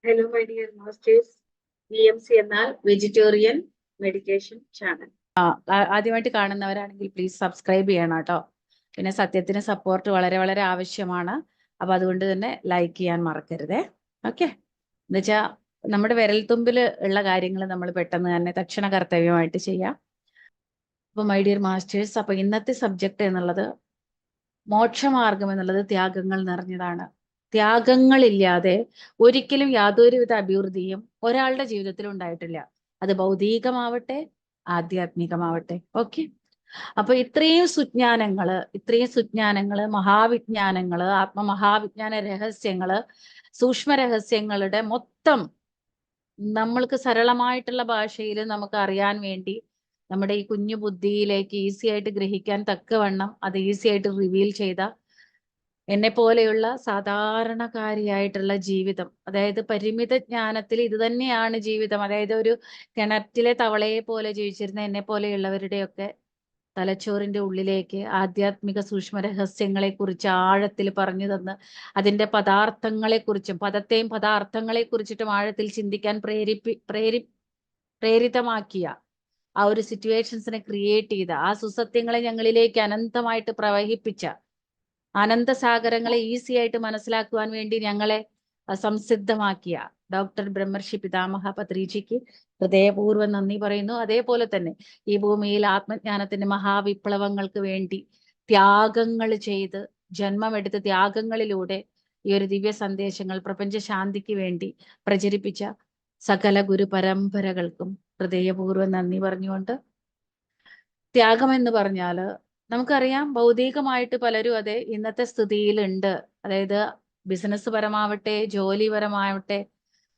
Hello, my dear masters. VMC എന്നാൽ vegetarian medication channel. ആദ്യമായിട്ട് കാണുന്നവരാണെങ്കിൽ പ്ലീസ് സബ്സ്ക്രൈബ് ചെയ്യണം കേട്ടോ. പിന്നെ സത്യത്തിന് സപ്പോർട്ട് വളരെ വളരെ ആവശ്യമാണ്. അപ്പൊ അതുകൊണ്ട് തന്നെ ലൈക്ക് ചെയ്യാൻ മറക്കരുതേ. ഓക്കെ, എന്നുവെച്ചാൽ നമ്മുടെ വിരൽത്തുമ്പിൽ ഉള്ള കാര്യങ്ങൾ നമ്മൾ പെട്ടെന്ന് തന്നെ തക്ഷണ കർത്തവ്യമായിട്ട് ചെയ്യാം. അപ്പൊ മൈ ഡിയർ മാസ്റ്റേഴ്സ്, അപ്പൊ ഇന്നത്തെ സബ്ജക്റ്റ് എന്നുള്ളത് മോക്ഷമാർഗം എന്നുള്ളത് ത്യാഗങ്ങൾ നിറഞ്ഞതാണ്. ത്യാഗങ്ങളില്ലാതെ ഒരിക്കലും യാതൊരുവിധ അഭിവൃദ്ധിയും ഒരാളുടെ ജീവിതത്തിൽ ഉണ്ടായിട്ടില്ല. അത് ഭൗതികമാവട്ടെ ആധ്യാത്മികമാവട്ടെ. ഓക്കെ, അപ്പൊ ഇത്രയും സുജ്ഞാനങ്ങള്, മഹാവിജ്ഞാനങ്ങള്, ആത്മമഹാവിജ്ഞാന രഹസ്യങ്ങള്, സൂക്ഷ്മ രഹസ്യങ്ങളുടെ മൊത്തം നമ്മൾക്ക് സരളമായിട്ടുള്ള ഭാഷയിൽ നമുക്ക് അറിയാൻ വേണ്ടി നമ്മുടെ ഈ കുഞ്ഞു ബുദ്ധിയിലേക്ക് ഈസി ആയിട്ട് ഗ്രഹിക്കാൻ തക്കവണ്ണം അത് ഈസി ആയിട്ട് റിവീൽ ചെയ്ത എന്നെ പോലെയുള്ള സാധാരണക്കാരിയായിട്ടുള്ള ജീവിതം, അതായത് പരിമിത ജ്ഞാനത്തിൽ ഇത് തന്നെയാണ് ജീവിതം, അതായത് ഒരു കിണറ്റിലെ തവളയെ പോലെ ജീവിച്ചിരുന്ന എന്നെ പോലെയുള്ളവരുടെയൊക്കെ തലച്ചോറിന്റെ ഉള്ളിലേക്ക് ആധ്യാത്മിക സൂക്ഷ്മ രഹസ്യങ്ങളെ കുറിച്ച് ആഴത്തിൽ പറഞ്ഞു തന്ന് അതിന്റെ പദാർത്ഥങ്ങളെക്കുറിച്ചും പദത്തെയും പദാർത്ഥങ്ങളെ കുറിച്ചിട്ടും ആഴത്തിൽ ചിന്തിക്കാൻ പ്രേരിതമാക്കിയ ആ ഒരു സിറ്റുവേഷൻസിനെ ക്രിയേറ്റ് ചെയ്ത ആ സുസത്യങ്ങളെ ഞങ്ങളിലേക്ക് അനന്തമായിട്ട് പ്രവഹിപ്പിച്ച അനന്തസാഗരങ്ങളെ ഈസി ആയിട്ട് മനസ്സിലാക്കുവാൻ വേണ്ടി ഞങ്ങളെ സംസിദ്ധമാക്കിയ ഡോക്ടർ ബ്രഹ്മർഷി പിതാമഹ പത്രീജിക്ക് ഹൃദയപൂർവ്വം നന്ദി പറയുന്നു. അതേപോലെ തന്നെ ഈ ഭൂമിയിൽ ആത്മജ്ഞാനത്തിന്റെ മഹാവിപ്ലവങ്ങൾക്ക് വേണ്ടി ത്യാഗങ്ങൾ ചെയ്ത് ജന്മമെടുത്ത് ത്യാഗങ്ങളിലൂടെ ഈ ഒരു ദിവ്യ സന്ദേശങ്ങൾ പ്രപഞ്ച ശാന്തിക്ക് വേണ്ടി പ്രചരിപ്പിച്ച സകല ഗുരു പരമ്പരകൾക്കും ഹൃദയപൂർവ്വം നന്ദി പറഞ്ഞുകൊണ്ട്, ത്യാഗം എന്ന് പറഞ്ഞാല് നമുക്കറിയാം ഭൗതികമായിട്ട് പലരും അതെ ഇന്നത്തെ സ്ഥിതിയിലുണ്ട്. അതായത് ബിസിനസ് പരമാവട്ടെ ജോലിപരമാവട്ടെ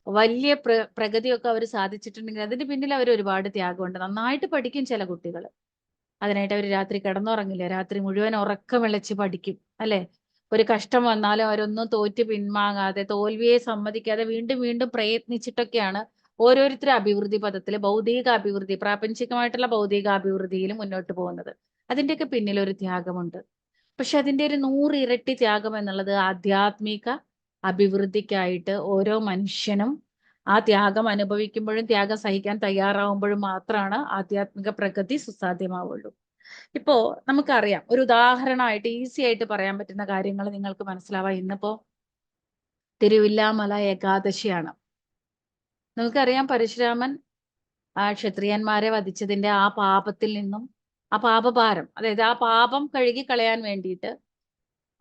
വലിയ പ്രഗതിയൊക്കെ അവർ സാധിച്ചിട്ടുണ്ടെങ്കിൽ അതിന്റെ പിന്നിൽ അവർ ഒരുപാട് ത്യാഗമുണ്ട്. നന്നായിട്ട് പഠിക്കും ചില കുട്ടികൾ, അതിനായിട്ട് അവർ രാത്രി കിടന്നുറങ്ങില്ല, രാത്രി മുഴുവൻ ഉറക്കം വിളച്ച് പഠിക്കും അല്ലെ. ഒരു കഷ്ടം വന്നാലും അവരൊന്നും തോറ്റ് പിന്മാങ്ങാതെ തോൽവിയെ സമ്മതിക്കാതെ വീണ്ടും വീണ്ടും പ്രയത്നിച്ചിട്ടൊക്കെയാണ് ഓരോരുത്തരും അഭിവൃദ്ധി പദത്തിൽ ഭൗതിക അഭിവൃദ്ധി, പ്രാപഞ്ചികമായിട്ടുള്ള ഭൗതിക അഭിവൃദ്ധിയിൽ മുന്നോട്ട് പോകുന്നത്. അതിൻ്റെയൊക്കെ പിന്നിൽ ഒരു ത്യാഗമുണ്ട്. പക്ഷെ അതിൻ്റെ ഒരു 100 ഇരട്ടി ത്യാഗം എന്നുള്ളത് ആധ്യാത്മിക അഭിവൃദ്ധിക്കായിട്ട് ഓരോ മനുഷ്യനും ആ ത്യാഗം അനുഭവിക്കുമ്പോഴും ത്യാഗം സഹിക്കാൻ തയ്യാറാവുമ്പോഴും മാത്രമാണ് ആധ്യാത്മിക പ്രഗതി സുസാധ്യമാവുള്ളൂ. ഇപ്പോ നമുക്കറിയാം, ഒരു ഉദാഹരണമായിട്ട് ഈസി ആയിട്ട് പറയാൻ പറ്റുന്ന കാര്യങ്ങൾ നിങ്ങൾക്ക് മനസ്സിലാവാം. ഇന്നിപ്പോ തിരുവില്ലാമല ഏകാദശിയാണ്. നമുക്കറിയാം പരശുരാമൻ ആ ക്ഷത്രിയന്മാരെ വധിച്ചതിന്റെ ആ പാപത്തിൽ നിന്നും ആ പാപഭാരം, അതായത് ആ പാപം കഴുകി കളയാൻ വേണ്ടിയിട്ട്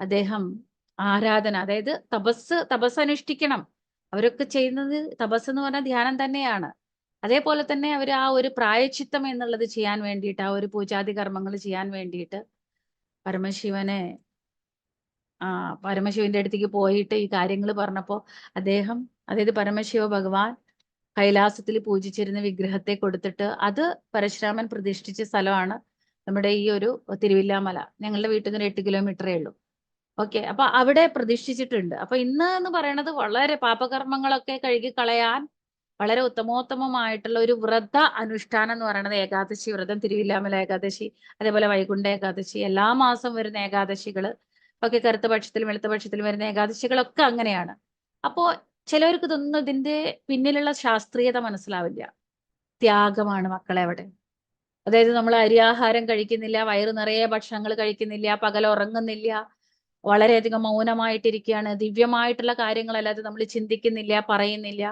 അദ്ദേഹം ആരാധന, അതായത് തപസ് അനുഷ്ഠിക്കണം. അവരൊക്കെ ചെയ്യുന്നത് തപസ് എന്ന് പറഞ്ഞാൽ ധ്യാനം തന്നെയാണ്. അതേപോലെ തന്നെ അവർ ആ ഒരു പ്രായശ്ചിത്തം എന്നുള്ളത് ചെയ്യാൻ വേണ്ടിയിട്ട്, ആ ഒരു പൂജാതി കർമ്മങ്ങൾ ചെയ്യാൻ വേണ്ടിയിട്ട് പരമശിവനെ പരമശിവന്റെ അടുത്തേക്ക് പോയിട്ട് ഈ കാര്യങ്ങൾ പറഞ്ഞപ്പോൾ അദ്ദേഹം, അതായത് പരമശിവ ഭഗവാൻ കൈലാസത്തിൽ പൂജിച്ചിരുന്ന വിഗ്രഹത്തെ കൊടുത്തിട്ട്, അത് പരശുരാമൻ പ്രതിഷ്ഠിച്ച സ്ഥലമാണ് നമ്മുടെ ഈ ഒരു തിരുവില്ലാമല. ഞങ്ങളുടെ വീട്ടിൽ നിന്ന് 8 കിലോമീറ്ററേ ഉള്ളൂ. ഓക്കെ, അപ്പൊ അവിടെ പ്രതിഷ്ഠിച്ചിട്ടുണ്ട്. അപ്പൊ ഇന്ന് എന്ന് പറയുന്നത് വളരെ പാപകർമ്മങ്ങളൊക്കെ കഴുകി കളയാൻ വളരെ ഉത്തമോത്തമമായിട്ടുള്ള ഒരു വ്രത അനുഷ്ഠാനം എന്ന് പറയുന്നത് ഏകാദശി വ്രതം, തിരുവില്ലാമല ഏകാദശി, അതേപോലെ വൈകുണ്ഠ ഏകാദശി, എല്ലാ മാസം വരുന്ന ഏകാദശികള് ഒക്കെ, കറുത്ത പക്ഷത്തിലും വെളുത്ത പക്ഷത്തിലും വരുന്ന ഏകാദശികളൊക്കെ അങ്ങനെയാണ്. അപ്പോ ചിലവർക്ക് ഇതൊന്നും ഇതിന്റെ പിന്നിലുള്ള ശാസ്ത്രീയത മനസ്സിലാവില്ല. ത്യാഗമാണ് മക്കളെ അവിടെ. അതായത് നമ്മൾ അരിയാഹാരം കഴിക്കുന്നില്ല, വയറു നിറയെ ഭക്ഷണങ്ങൾ കഴിക്കുന്നില്ല, പകൽ ഉറങ്ങുന്നില്ല, വളരെയധികം മൗനമായിട്ടിരിക്കുകയാണ്. ദിവ്യമായിട്ടുള്ള കാര്യങ്ങളല്ലാതെ നമ്മൾ ചിന്തിക്കുന്നില്ല, പറയുന്നില്ല.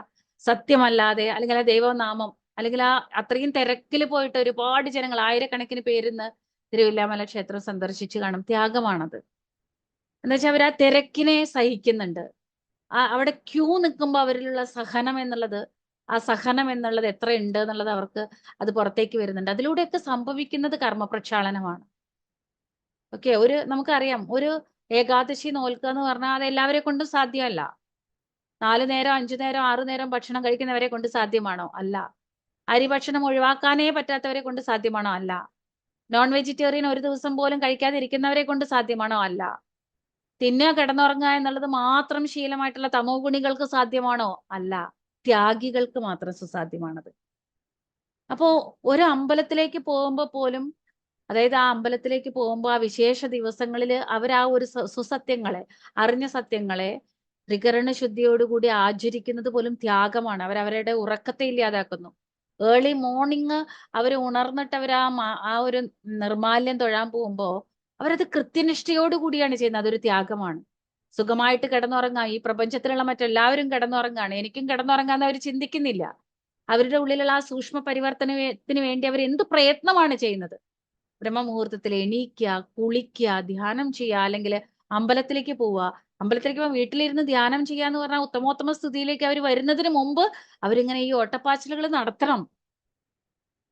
സത്യമല്ലാതെ, അല്ലെങ്കിൽ ആ ദൈവനാമം, അല്ലെങ്കിൽ ആ അത്രയും തിരക്കിൽ പോയിട്ട് ഒരുപാട് ജനങ്ങൾ, ആയിരക്കണക്കിന് പേരിന്ന് തിരുവില്ലാമല ക്ഷേത്രം സന്ദർശിച്ചു കാണും. ത്യാഗമാണത്. എന്താ വെച്ചാൽ അവർ ആ തിരക്കിനെ സഹിക്കുന്നുണ്ട്. അവിടെ ക്യൂ നിൽക്കുമ്പോൾ അവരിലുള്ള സഹനം എന്നുള്ളത്, ആ സഹനം എന്നുള്ളത് എത്ര ഉണ്ട് എന്നുള്ളത് അവർക്ക് അത് പുറത്തേക്ക് വരുന്നുണ്ട്. അതിലൂടെയൊക്കെ സംഭവിക്കുന്നത് കർമ്മപ്രക്ഷാളനമാണ്. ഓക്കെ, നമുക്കറിയാം, ഒരു ഏകാദശി നോൽക്കുക എന്ന് പറഞ്ഞാൽ അത് എല്ലാവരെ കൊണ്ടും സാധ്യമല്ല. 4 നേരം 5 നേരം 6 നേരം ഭക്ഷണം കഴിക്കുന്നവരെ കൊണ്ട് സാധ്യമാണോ? അല്ല. അരി ഭക്ഷണം ഒഴിവാക്കാനേ പറ്റാത്തവരെ കൊണ്ട് സാധ്യമാണോ? അല്ല. നോൺ വെജിറ്റേറിയൻ ഒരു ദിവസം പോലും കഴിക്കാതിരിക്കുന്നവരെ കൊണ്ട് സാധ്യമാണോ? അല്ല. തിന്നുക കിടന്നുറങ്ങുക എന്നുള്ളത് മാത്രം ശീലമായിട്ടുള്ള തമോ ഗുണികൾക്ക് സാധ്യമാണോ? അല്ല. ത്യാഗികൾക്ക് മാത്രം സുസാധ്യമാണത്. അപ്പോ ഒരു അമ്പലത്തിലേക്ക് പോകുമ്പോൾ പോലും, അതായത് ആ അമ്പലത്തിലേക്ക് പോകുമ്പോൾ ആ വിശേഷ ദിവസങ്ങളിൽ അവർ ആ ഒരു സുസത്യങ്ങളെ, അറിഞ്ഞ സത്യങ്ങളെ ത്രികരണ ശുദ്ധിയോടുകൂടി ആചരിക്കുന്നത് പോലും ത്യാഗമാണ്. അവരവരുടെ ഉറക്കത്തെ ഇല്ലാതാക്കുന്നു. ഏർലി മോർണിംഗ് അവർ ഉണർന്നിട്ട് അവർ ആ ഒരു നിർമാല്യം തൊഴാൻ പോകുമ്പോൾ അവരത് കൃത്യനിഷ്ഠയോടുകൂടിയാണ് ചെയ്യുന്നത്. അതൊരു ത്യാഗമാണ്. സുഖമായിട്ട് കിടന്നുറങ്ങാം, ഈ പ്രപഞ്ചത്തിലുള്ള മറ്റെല്ലാവരും കിടന്നുറങ്ങാണ്, എനിക്കും കിടന്നുറങ്ങാന്ന് അവർ ചിന്തിക്കുന്നില്ല. അവരുടെ ഉള്ളിലുള്ള ആ സൂക്ഷ്മ പരിവർത്തനത്തിന് വേണ്ടി അവർ എന്ത് പ്രയത്നമാണ് ചെയ്യുന്നത്. ബ്രഹ്മമുഹൂർത്തത്തിൽ എണീക്കുക, കുളിക്കുക, ധ്യാനം ചെയ്യുക, അല്ലെങ്കിൽ അമ്പലത്തിലേക്ക് പോവുക. അമ്പലത്തിലേക്ക് പോകാൻ വീട്ടിലിരുന്ന് ധ്യാനം ചെയ്യാന്ന് പറഞ്ഞാൽ ഉത്തമോത്തമ സ്ഥിതിയിലേക്ക് അവർ വരുന്നതിന് മുമ്പ് അവരിങ്ങനെ ഈ ഓട്ടപ്പാച്ചിലുകൾ നടത്തണം.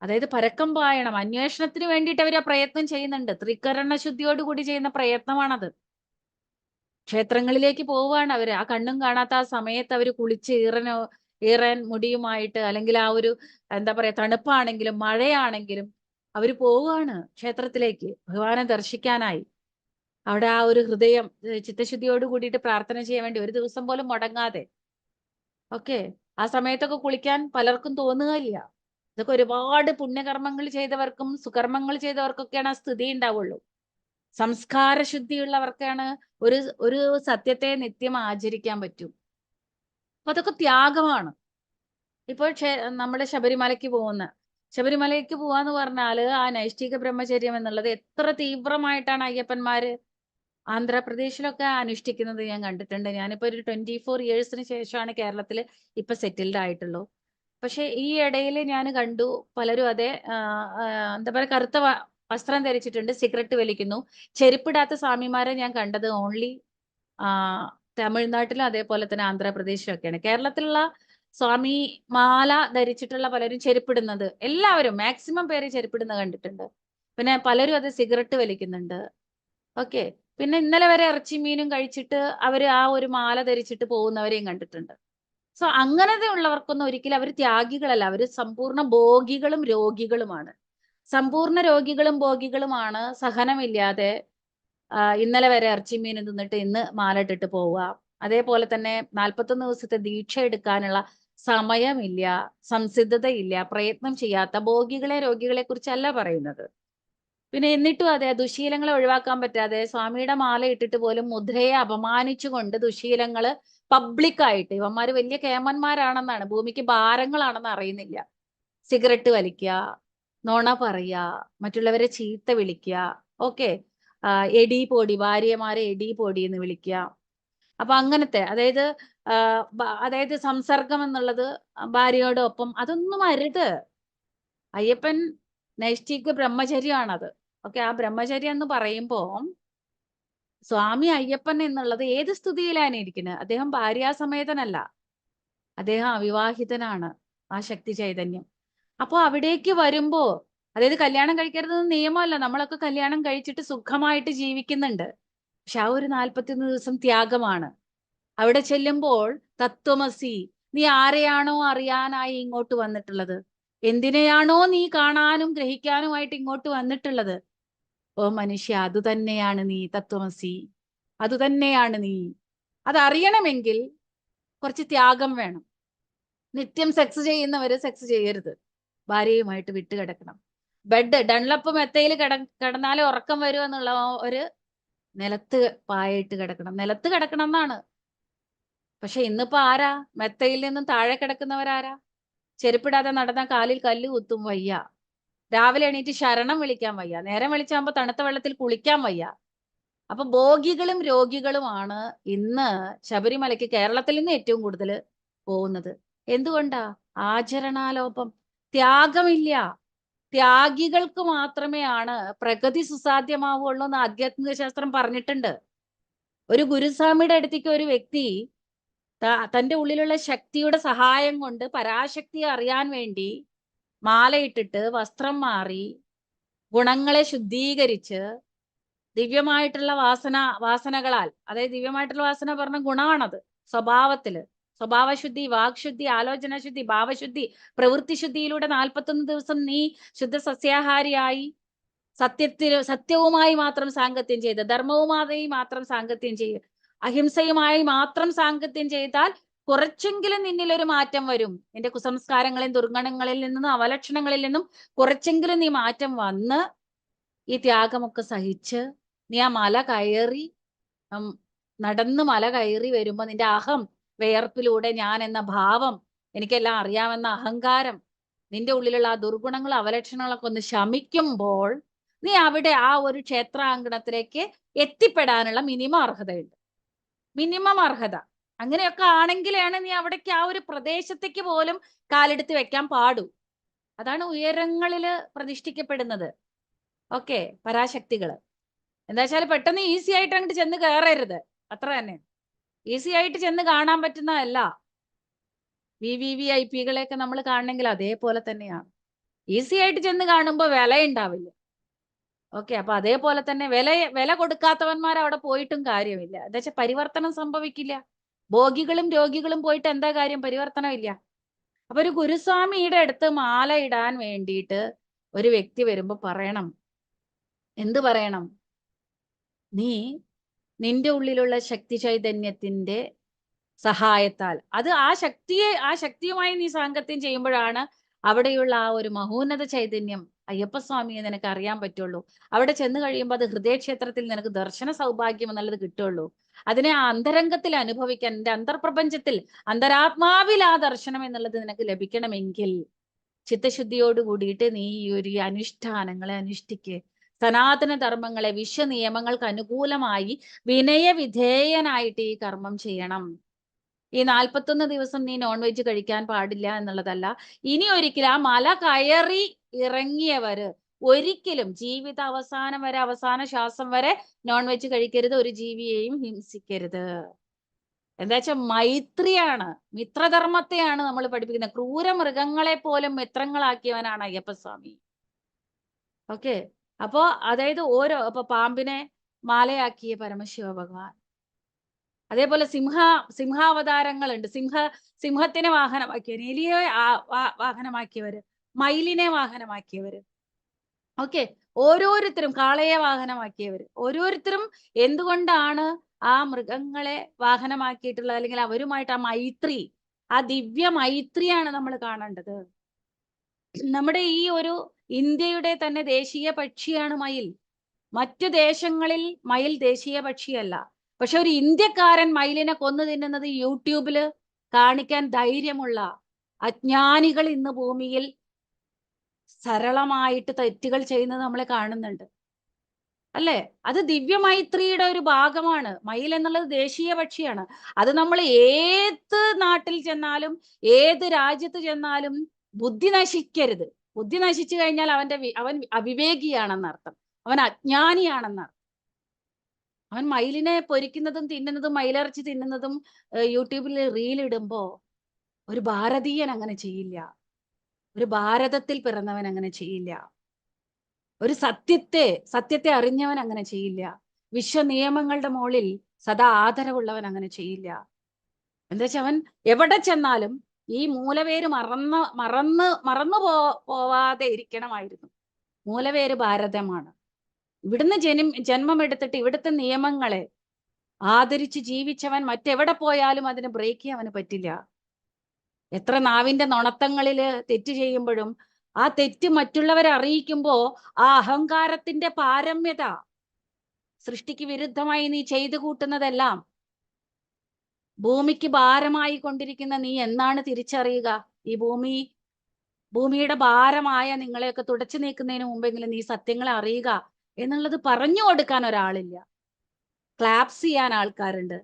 അതായത് പരക്കം പായണം. അന്വേഷണത്തിന് വേണ്ടിയിട്ട് അവർ ആ പ്രയത്നം ചെയ്യുന്നുണ്ട്. ത്രികരണ ശുദ്ധിയോടുകൂടി ചെയ്യുന്ന പ്രയത്നമാണത്. ക്ഷേത്രങ്ങളിലേക്ക് പോവുകയാണ് അവര്. ആ കണ്ണും കാണാത്ത ആ സമയത്ത് അവർ കുളിച്ച് ഈറൻ മുടിയുമായിട്ട്, അല്ലെങ്കിൽ ആ ഒരു എന്താ പറയാ, തണുപ്പാണെങ്കിലും മഴയാണെങ്കിലും അവര് പോവുകയാണ് ക്ഷേത്രത്തിലേക്ക് ഭഗവാനെ ദർശിക്കാനായി. അവിടെ ആ ഒരു ഹൃദയം ചിത്തശുദ്ധിയോട് കൂടിയിട്ട് പ്രാർത്ഥന ചെയ്യാൻ വേണ്ടി ഒരു ദിവസം പോലും മുടങ്ങാതെ. ഓക്കെ, ആ സമയത്തൊക്കെ കുളിക്കാൻ പലർക്കും തോന്നുകയില്ല. ഇതൊക്കെ ഒരുപാട് പുണ്യകർമ്മങ്ങൾ ചെയ്തവർക്കും സുകർമ്മങ്ങൾ ചെയ്തവർക്കൊക്കെയാണ് ആ സ്ഥിതി ഉണ്ടാവുള്ളൂ. സംസ്കാര ശുദ്ധിയുള്ളവർക്കാണ് ഒരു സത്യത്തെ നിത്യം ആചരിക്കാൻ പറ്റും. അപ്പൊ അതൊക്കെ ത്യാഗമാണ്. ഇപ്പോൾ നമ്മുടെ ശബരിമലയ്ക്ക് പോവാന്ന് പറഞ്ഞാല് ആ നൈഷ്ഠിക ബ്രഹ്മചര്യം എന്നുള്ളത് എത്ര തീവ്രമായിട്ടാണ് അയ്യപ്പന്മാര് ആന്ധ്രാപ്രദേശിലൊക്കെ അനുഷ്ഠിക്കുന്നത് ഞാൻ കണ്ടിട്ടുണ്ട്. ഞാനിപ്പോ ഒരു 24 ഇയേഴ്സിന് ശേഷമാണ് കേരളത്തിൽ ഇപ്പൊ സെറ്റിൽഡ് ആയിട്ടുള്ളൂ. പക്ഷെ ഈ ഇടയിൽ ഞാൻ കണ്ടു പലരും അതേ എന്താ പറയുക, കറുത്ത വസ്ത്രം ധരിച്ചിട്ടുണ്ട്, സിഗരറ്റ് വലിക്കുന്നു. ചെരുപ്പിടാത്ത സ്വാമിമാരെ ഞാൻ കണ്ടത് ഓൺലി തമിഴ്നാട്ടിലും അതേപോലെ തന്നെ ആന്ധ്രാപ്രദേശിലൊക്കെയാണ്. കേരളത്തിലുള്ള സ്വാമി മാല ധരിച്ചിട്ടുള്ള പലരും ചെരുപ്പിടുന്നത്, എല്ലാവരും മാക്സിമം പേര് ചെരുപ്പിടുന്നത് കണ്ടിട്ടുണ്ട്. പിന്നെ പലരും അത് സിഗരറ്റ് വലിക്കുന്നുണ്ട്. ഓക്കെ, പിന്നെ ഇന്നലെ വരെ ഇറച്ചി മീനും കഴിച്ചിട്ട് അവര് ആ ഒരു മാല ധരിച്ചിട്ട് പോകുന്നവരെയും കണ്ടിട്ടുണ്ട്. സോ അങ്ങനത്തെ ഉള്ളവർക്കൊന്നും ഒരിക്കലും അവർ ത്യാഗികളല്ല. അവര് സമ്പൂർണ്ണ ഭോഗികളും രോഗികളുമാണ്. സമ്പൂർണ്ണ രോഗികളും ഭോഗികളുമാണ് സഹനമില്ലാതെ ഇന്നലെ വരെ ഇറച്ചി മീൻ തിന്നിട്ട് ഇന്ന് മാലയിട്ടിട്ട് പോവുക. അതേപോലെ തന്നെ 41 ദിവസത്തെ ദീക്ഷ എടുക്കാനുള്ള സമയമില്ല, സംസിദ്ധതയില്ല, പ്രയത്നം ചെയ്യാത്ത ഭോഗികളെ രോഗികളെ കുറിച്ചല്ല പറയുന്നത്. പിന്നെ എന്നിട്ടും അതെ, ദുശീലങ്ങളെ ഒഴിവാക്കാൻ പറ്റാതെ സ്വാമിയുടെ മാല ഇട്ടിട്ട് പോലും മുദ്രയെ അപമാനിച്ചുകൊണ്ട് ദുശീലങ്ങള് പബ്ലിക്കായിട്ട്, ഇവന്മാര് വലിയ കേമന്മാരാണെന്നാണ്, ഭൂമിക്ക് ഭാരങ്ങളാണെന്ന് അറിയുന്നില്ല. സിഗരറ്റ് വലിക്കുക, നുണ പറയുക, മറ്റുള്ളവരെ ചീത്ത വിളിക്കുക. ഓക്കെ, എടി പൊടി, ഭാര്യമാരെ എടി പൊടി എന്ന് വിളിക്കുക. അപ്പൊ അങ്ങനത്തെ, അതായത് സംസർഗം എന്നുള്ളത് ഭാര്യയോടൊപ്പം, അതൊന്നും അരുത്. അയ്യപ്പൻ നൈഷ്ഠിക ബ്രഹ്മചര്യമാണത്. ഓക്കെ, ആ ബ്രഹ്മചര്യം എന്ന് പറയുമ്പോ സ്വാമി അയ്യപ്പൻ എന്നുള്ളത് ഏത് സ്തുതിയിലാണ് ഇരിക്കുന്നത്? അദ്ദേഹം ഭാര്യാസമേതനല്ല, അദ്ദേഹം അവിവാഹിതനാണ്, ആ ശക്തി ചൈതന്യം. അപ്പോ അവിടേക്ക് വരുമ്പോ, അതായത് കല്യാണം കഴിക്കരുതെന്ന് നിയമമല്ല, നമ്മളൊക്കെ കല്യാണം കഴിച്ചിട്ട് സുഖമായിട്ട് ജീവിക്കുന്നുണ്ട്. പക്ഷെ ആ ഒരു 41 ദിവസം ത്യാഗമാണ്. അവിടെ ചെല്ലുമ്പോൾ തത്വമസി, നീ ആരെയാണോ അറിയാനായി ഇങ്ങോട്ട് വന്നിട്ടുള്ളത്, എന്തിനെയാണോ നീ കാണാനും ഗ്രഹിക്കാനുമായിട്ട് ഇങ്ങോട്ട് വന്നിട്ടുള്ളത്, ഓ മനുഷ്യ, അതുതന്നെയാണ് നീ, തത്വമസി, അതുതന്നെയാണ് നീ. അതറിയണമെങ്കിൽ കുറച്ച് ത്യാഗം വേണം. നിത്യം സെക്സ് ചെയ്യുന്നവര് സെക്സ് ചെയ്യരുത്, ഭാര്യയുമായിട്ട് വിട്ടുകിടക്കണം. ഡൺലപ്പ് മെത്തയിൽ കിടന്നാലേ ഉറക്കം വരൂ എന്നുള്ള ഒരു നിലത്ത് പായിട്ട് കിടക്കണം, നിലത്ത് കിടക്കണം എന്നാണ്. പക്ഷെ ഇന്നിപ്പോ ആരാ മെത്തയിൽ നിന്നും താഴെ കിടക്കുന്നവരാരാ? ചെരുപ്പിടാതെ നടന്ന കാലിൽ കല്ല് കുത്തും വയ്യ, രാവിലെ എണീറ്റ് ശരണം വിളിക്കാൻ വയ്യ, നേരം വെളിച്ചാകുമ്പോ തണുത്ത വെള്ളത്തിൽ കുളിക്കാൻ വയ്യ. അപ്പൊ ഭോഗികളും രോഗികളുമാണ് ഇന്ന് ശബരിമലയ്ക്ക് കേരളത്തിൽ നിന്ന് ഏറ്റവും കൂടുതൽ പോകുന്നത്. എന്തുകൊണ്ടാ? ആചരണാലോപം, ത്യാഗമില്ല. ത്യാഗികൾക്ക് മാത്രമേ പ്രഗതി സുസാധ്യമാവുള്ളൂ എന്ന് ആധ്യാത്മിക ശാസ്ത്രം പറഞ്ഞിട്ടുണ്ട്. ഒരു ഗുരുസ്വാമിയുടെ അടുത്തേക്ക് ഒരു വ്യക്തി തന്റെ ഉള്ളിലുള്ള ശക്തിയുടെ സഹായം കൊണ്ട് പരാശക്തിയെ അറിയാൻ വേണ്ടി മാലയിട്ടിട്ട് വസ്ത്രം മാറി ഗുണങ്ങളെ ശുദ്ധീകരിച്ച് ദിവ്യമായിട്ടുള്ള വാസനകളാൽ, അതായത് ദിവ്യമായിട്ടുള്ള വാസന പറഞ്ഞ ഗുണമാണത്, സ്വഭാവശുദ്ധി, വാക്ശുദ്ധി, ആലോചനാശുദ്ധി, ഭാവശുദ്ധി, പ്രവൃത്തിശുദ്ധിയിലൂടെ 41 ദിവസം നീ ശുദ്ധ സസ്യാഹാരിയായി സത്യവുമായി മാത്രം സാങ്കത്യം ചെയ്ത്, ധർമ്മവുമായി മാത്രം സാങ്കത്യം ചെയ്ത്, അഹിംസയുമായി മാത്രം സാങ്കത്യം ചെയ്താൽ കുറച്ചെങ്കിലും നിന്നിലൊരു മാറ്റം വരും. നിന്റെ കുസംസ്കാരങ്ങളിൽ, ദുർഗണങ്ങളിൽ നിന്നും അവലക്ഷണങ്ങളിൽ നിന്നും കുറച്ചെങ്കിലും നീ മാറ്റം വന്ന് ഈ ത്യാഗമൊക്കെ സഹിച്ച് നീ ആ മല കയറി നടന്ന് മല കയറി വരുമ്പോ നിന്റെ അഹം വേർപ്പിലൂടെ ഞാൻ എന്ന ഭാവം, എനിക്കെല്ലാം അറിയാമെന്ന അഹങ്കാരം, നിന്റെ ഉള്ളിലുള്ള ആ ദുർഗുണങ്ങൾ അവലക്ഷണങ്ങളൊക്കെ ഒന്ന് ശമിക്കുമ്പോൾ നീ അവിടെ ആ ഒരു ക്ഷേത്രാങ്കണത്തിലേക്ക് എത്തിപ്പെടാനുള്ള മിനിമം അർഹതയുണ്ട്. മിനിമം അർഹത. അങ്ങനെയൊക്കെ ആണെങ്കിലാണ് നീ അവിടേക്ക് ആ ഒരു പ്രദേശത്തേക്ക് പോലും കാലെടുത്ത് വെക്കാൻ പാടൂ. അതാണ് ഉയരങ്ങളില് പ്രതിഷ്ഠിക്കപ്പെടുന്നത്. ഓക്കെ, പരാശക്തികള്. എന്താ വെച്ചാൽ പെട്ടെന്ന് ഈസി ആയിട്ട് അങ്ങോട്ട് ചെന്ന് കയറരുത്, അത്ര തന്നെ. ഈസി ആയിട്ട് ചെന്ന് കാണാൻ പറ്റുന്നതല്ല. VIP കളെയൊക്കെ നമ്മൾ കാണണമെങ്കിൽ അതേപോലെ തന്നെയാണ്. ഈസി ആയിട്ട് ചെന്ന് കാണുമ്പോൾ വില ഉണ്ടാവില്ല. ഓക്കെ, അപ്പൊ അതേപോലെ തന്നെ വില കൊടുക്കാത്തവന്മാർ അവിടെ പോയിട്ടും കാര്യമില്ല. എന്താ വെച്ചാൽ പരിവർത്തനം സംഭവിക്കില്ല. ഭോഗികളും രോഗികളും പോയിട്ട് എന്താ കാര്യം? പരിവർത്തനം ഇല്ല. അപ്പൊ ഒരു ഗുരുസ്വാമിയുടെ അടുത്ത് മാല ഇടാൻ വേണ്ടിയിട്ട് ഒരു വ്യക്തി വരുമ്പോ പറയണം, എന്ത് പറയണം? നീ നിന്റെ ഉള്ളിലുള്ള ശക്തി ചൈതന്യത്തിന്റെ സഹായത്താൽ, അത് ആ ശക്തിയുമായി നീ സാങ്കത്യം ചെയ്യുമ്പോഴാണ് അവിടെയുള്ള ആ ഒരു മഹോന്നത ചൈതന്യം അയ്യപ്പസ്വാമിയെ നിനക്ക് അറിയാൻ പറ്റുള്ളൂ. അവിടെ ചെന്ന് കഴിയുമ്പോൾ അത് ഹൃദയക്ഷേത്രത്തിൽ നിനക്ക് ദർശന സൗഭാഗ്യം എന്നുള്ളത് കിട്ടുള്ളൂ. അതിനെ ആ അന്തരംഗത്തിൽ അനുഭവിക്കാൻ, എന്റെ അന്തർപ്രപഞ്ചത്തിൽ അന്തരാത്മാവിൽ ആ ദർശനം എന്നുള്ളത് നിനക്ക് ലഭിക്കണമെങ്കിൽ ചിത്തശുദ്ധിയോട് കൂടിയിട്ട് നീ ഈ ഒരു അനുഷ്ഠാനങ്ങളെ അനുഷ്ഠിക്ക്. സനാതന ധർമ്മങ്ങളെ വിശ്വനിയമങ്ങൾക്ക് അനുകൂലമായി വിനയവിധേയനായിട്ട് ഈ കർമ്മം ചെയ്യണം. ഈ 41 ദിവസം നീ നോൺ വെജ് കഴിക്കാൻ പാടില്ല എന്നുള്ളതല്ല. ഇനി ഒരിക്കലും ആ മല കയറി ഇറങ്ങിയവര് ഒരിക്കലും ജീവിത അവസാനം വരെ, അവസാന ശ്വാസം വരെ നോൺ വെജ് കഴിക്കരുത്. ഒരു ജീവിയെയും ഹിംസിക്കരുത്. എന്താ വെച്ചാൽ മൈത്രിയാണ്, മിത്രധർമ്മത്തെയാണ് നമ്മൾ പഠിപ്പിക്കുന്നത്. ക്രൂര മൃഗങ്ങളെ പോലും മിത്രങ്ങളാക്കിയവനാണ് അയ്യപ്പസ്വാമി. ഓക്കെ, അപ്പോ അതായത് അപ്പൊ പാമ്പിനെ മാലയാക്കിയ പരമശിവ ഭഗവാൻ, അതേപോലെ സിംഹാവതാരങ്ങളുണ്ട്. സിംഹത്തിനെ വാഹനമാക്കിയവര്, എലിയെ വാഹനമാക്കിയവര്, മയിലിനെ വാഹനമാക്കിയവര്. ഓക്കെ, ഓരോരുത്തരും കാളയെ വാഹനമാക്കിയവര്. ഓരോരുത്തരും എന്തുകൊണ്ടാണ് ആ മൃഗങ്ങളെ വാഹനമാക്കിയിട്ടുള്ളത്? അല്ലെങ്കിൽ അവരുമായിട്ട് ആ മൈത്രി, ആ ദിവ്യ മൈത്രിയാണ് നമ്മൾ കാണേണ്ടത്. നമ്മുടെ ഈ ഒരു ഇന്ത്യയുടെ തന്നെ ദേശീയ പക്ഷിയാണ് മയിൽ. മറ്റു ദേശങ്ങളിൽ മയിൽ ദേശീയ പക്ഷിയല്ല. പക്ഷെ ഒരു ഇന്ത്യക്കാരൻ മയിലിനെ കൊന്നു തിന്നുന്നത് യൂട്യൂബില് കാണിക്കാൻ ധൈര്യമുള്ള അജ്ഞാനികൾ ഇന്ന് ഭൂമിയിൽ സരളമായിട്ട് തെറ്റുകൾ ചെയ്യുന്നത് നമ്മളെ കാണുന്നുണ്ട്, അല്ലേ? അത് ദിവ്യമൈത്രിയുടെ ഒരു ഭാഗമാണ്. മയിൽ എന്നുള്ളത് ദേശീയ പക്ഷിയാണ്. അത് നമ്മൾ ഏത് നാട്ടിൽ ചെന്നാലും, ഏത് രാജ്യത്ത് ചെന്നാലും ബുദ്ധി നശിക്കരുത്. ബുദ്ധി നശിച്ചു കഴിഞ്ഞാൽ അവൻ അവിവേകിയാണെന്നർത്ഥം, അവൻ അജ്ഞാനിയാണെന്നർത്ഥം. അവൻ മയിലിനെ പൊരിക്കുന്നതും തിന്നുന്നതും മയിലിറച്ചി തിന്നുന്നതും യൂട്യൂബിൽ റീലിടുമ്പോ ഒരു ഭാരതീയൻ അങ്ങനെ ചെയ്യില്ല. ഒരു ഭാരതത്തിൽ പിറന്നവൻ അങ്ങനെ ചെയ്യില്ല. ഒരു സത്യത്തെ അറിഞ്ഞവൻ അങ്ങനെ ചെയ്യില്ല. വിശ്വ നിയമങ്ങളുടെ മുകളിൽ സദാ ആദരവുള്ളവൻ അങ്ങനെ ചെയ്യില്ല. എന്താ വെച്ചാൽ അവൻ എവിടെ ചെന്നാലും ഈ മൂലവേര് മറന്നു പോവാതെ ഇരിക്കണമായിരുന്നു. മൂലവേര് ഭാരതമാണ്. ഇവിടുന്ന് ജന്മമെടുത്തിട്ട് ഇവിടുത്തെ നിയമങ്ങളെ ആദരിച്ച് ജീവിച്ചവൻ മറ്റെവിടെ പോയാലും അതിന് ബ്രേക്ക് ചെയ്യാൻ അവന് പറ്റില്ല. എത്ര നാവിന്റെ നുണത്തങ്ങളില് തെറ്റ് ചെയ്യുമ്പോഴും ആ തെറ്റ് മറ്റുള്ളവരെ അറിയിക്കുമ്പോ ആ അഹങ്കാരത്തിന്റെ പാരമ്യത, സൃഷ്ടിക്ക് വിരുദ്ധമായി നീ ചെയ്തു കൂട്ടുന്നതെല്ലാം ഭൂമിക്ക് ഭാരമായി കൊണ്ടിരിക്കുന്ന നീ എന്നാണ് തിരിച്ചറിയുക? ഈ ഭൂമിയുടെ ഭാരമായ നിങ്ങളെയൊക്കെ തുടച്ചു നീക്കുന്നതിന് മുമ്പെങ്കിലും നീ സത്യങ്ങളെ അറിയുക എന്നുള്ളത് പറഞ്ഞു കൊടുക്കാൻ ഒരാളില്ല. ക്ലാപ്സ് ചെയ്യാൻ ആൾക്കാരുണ്ട്.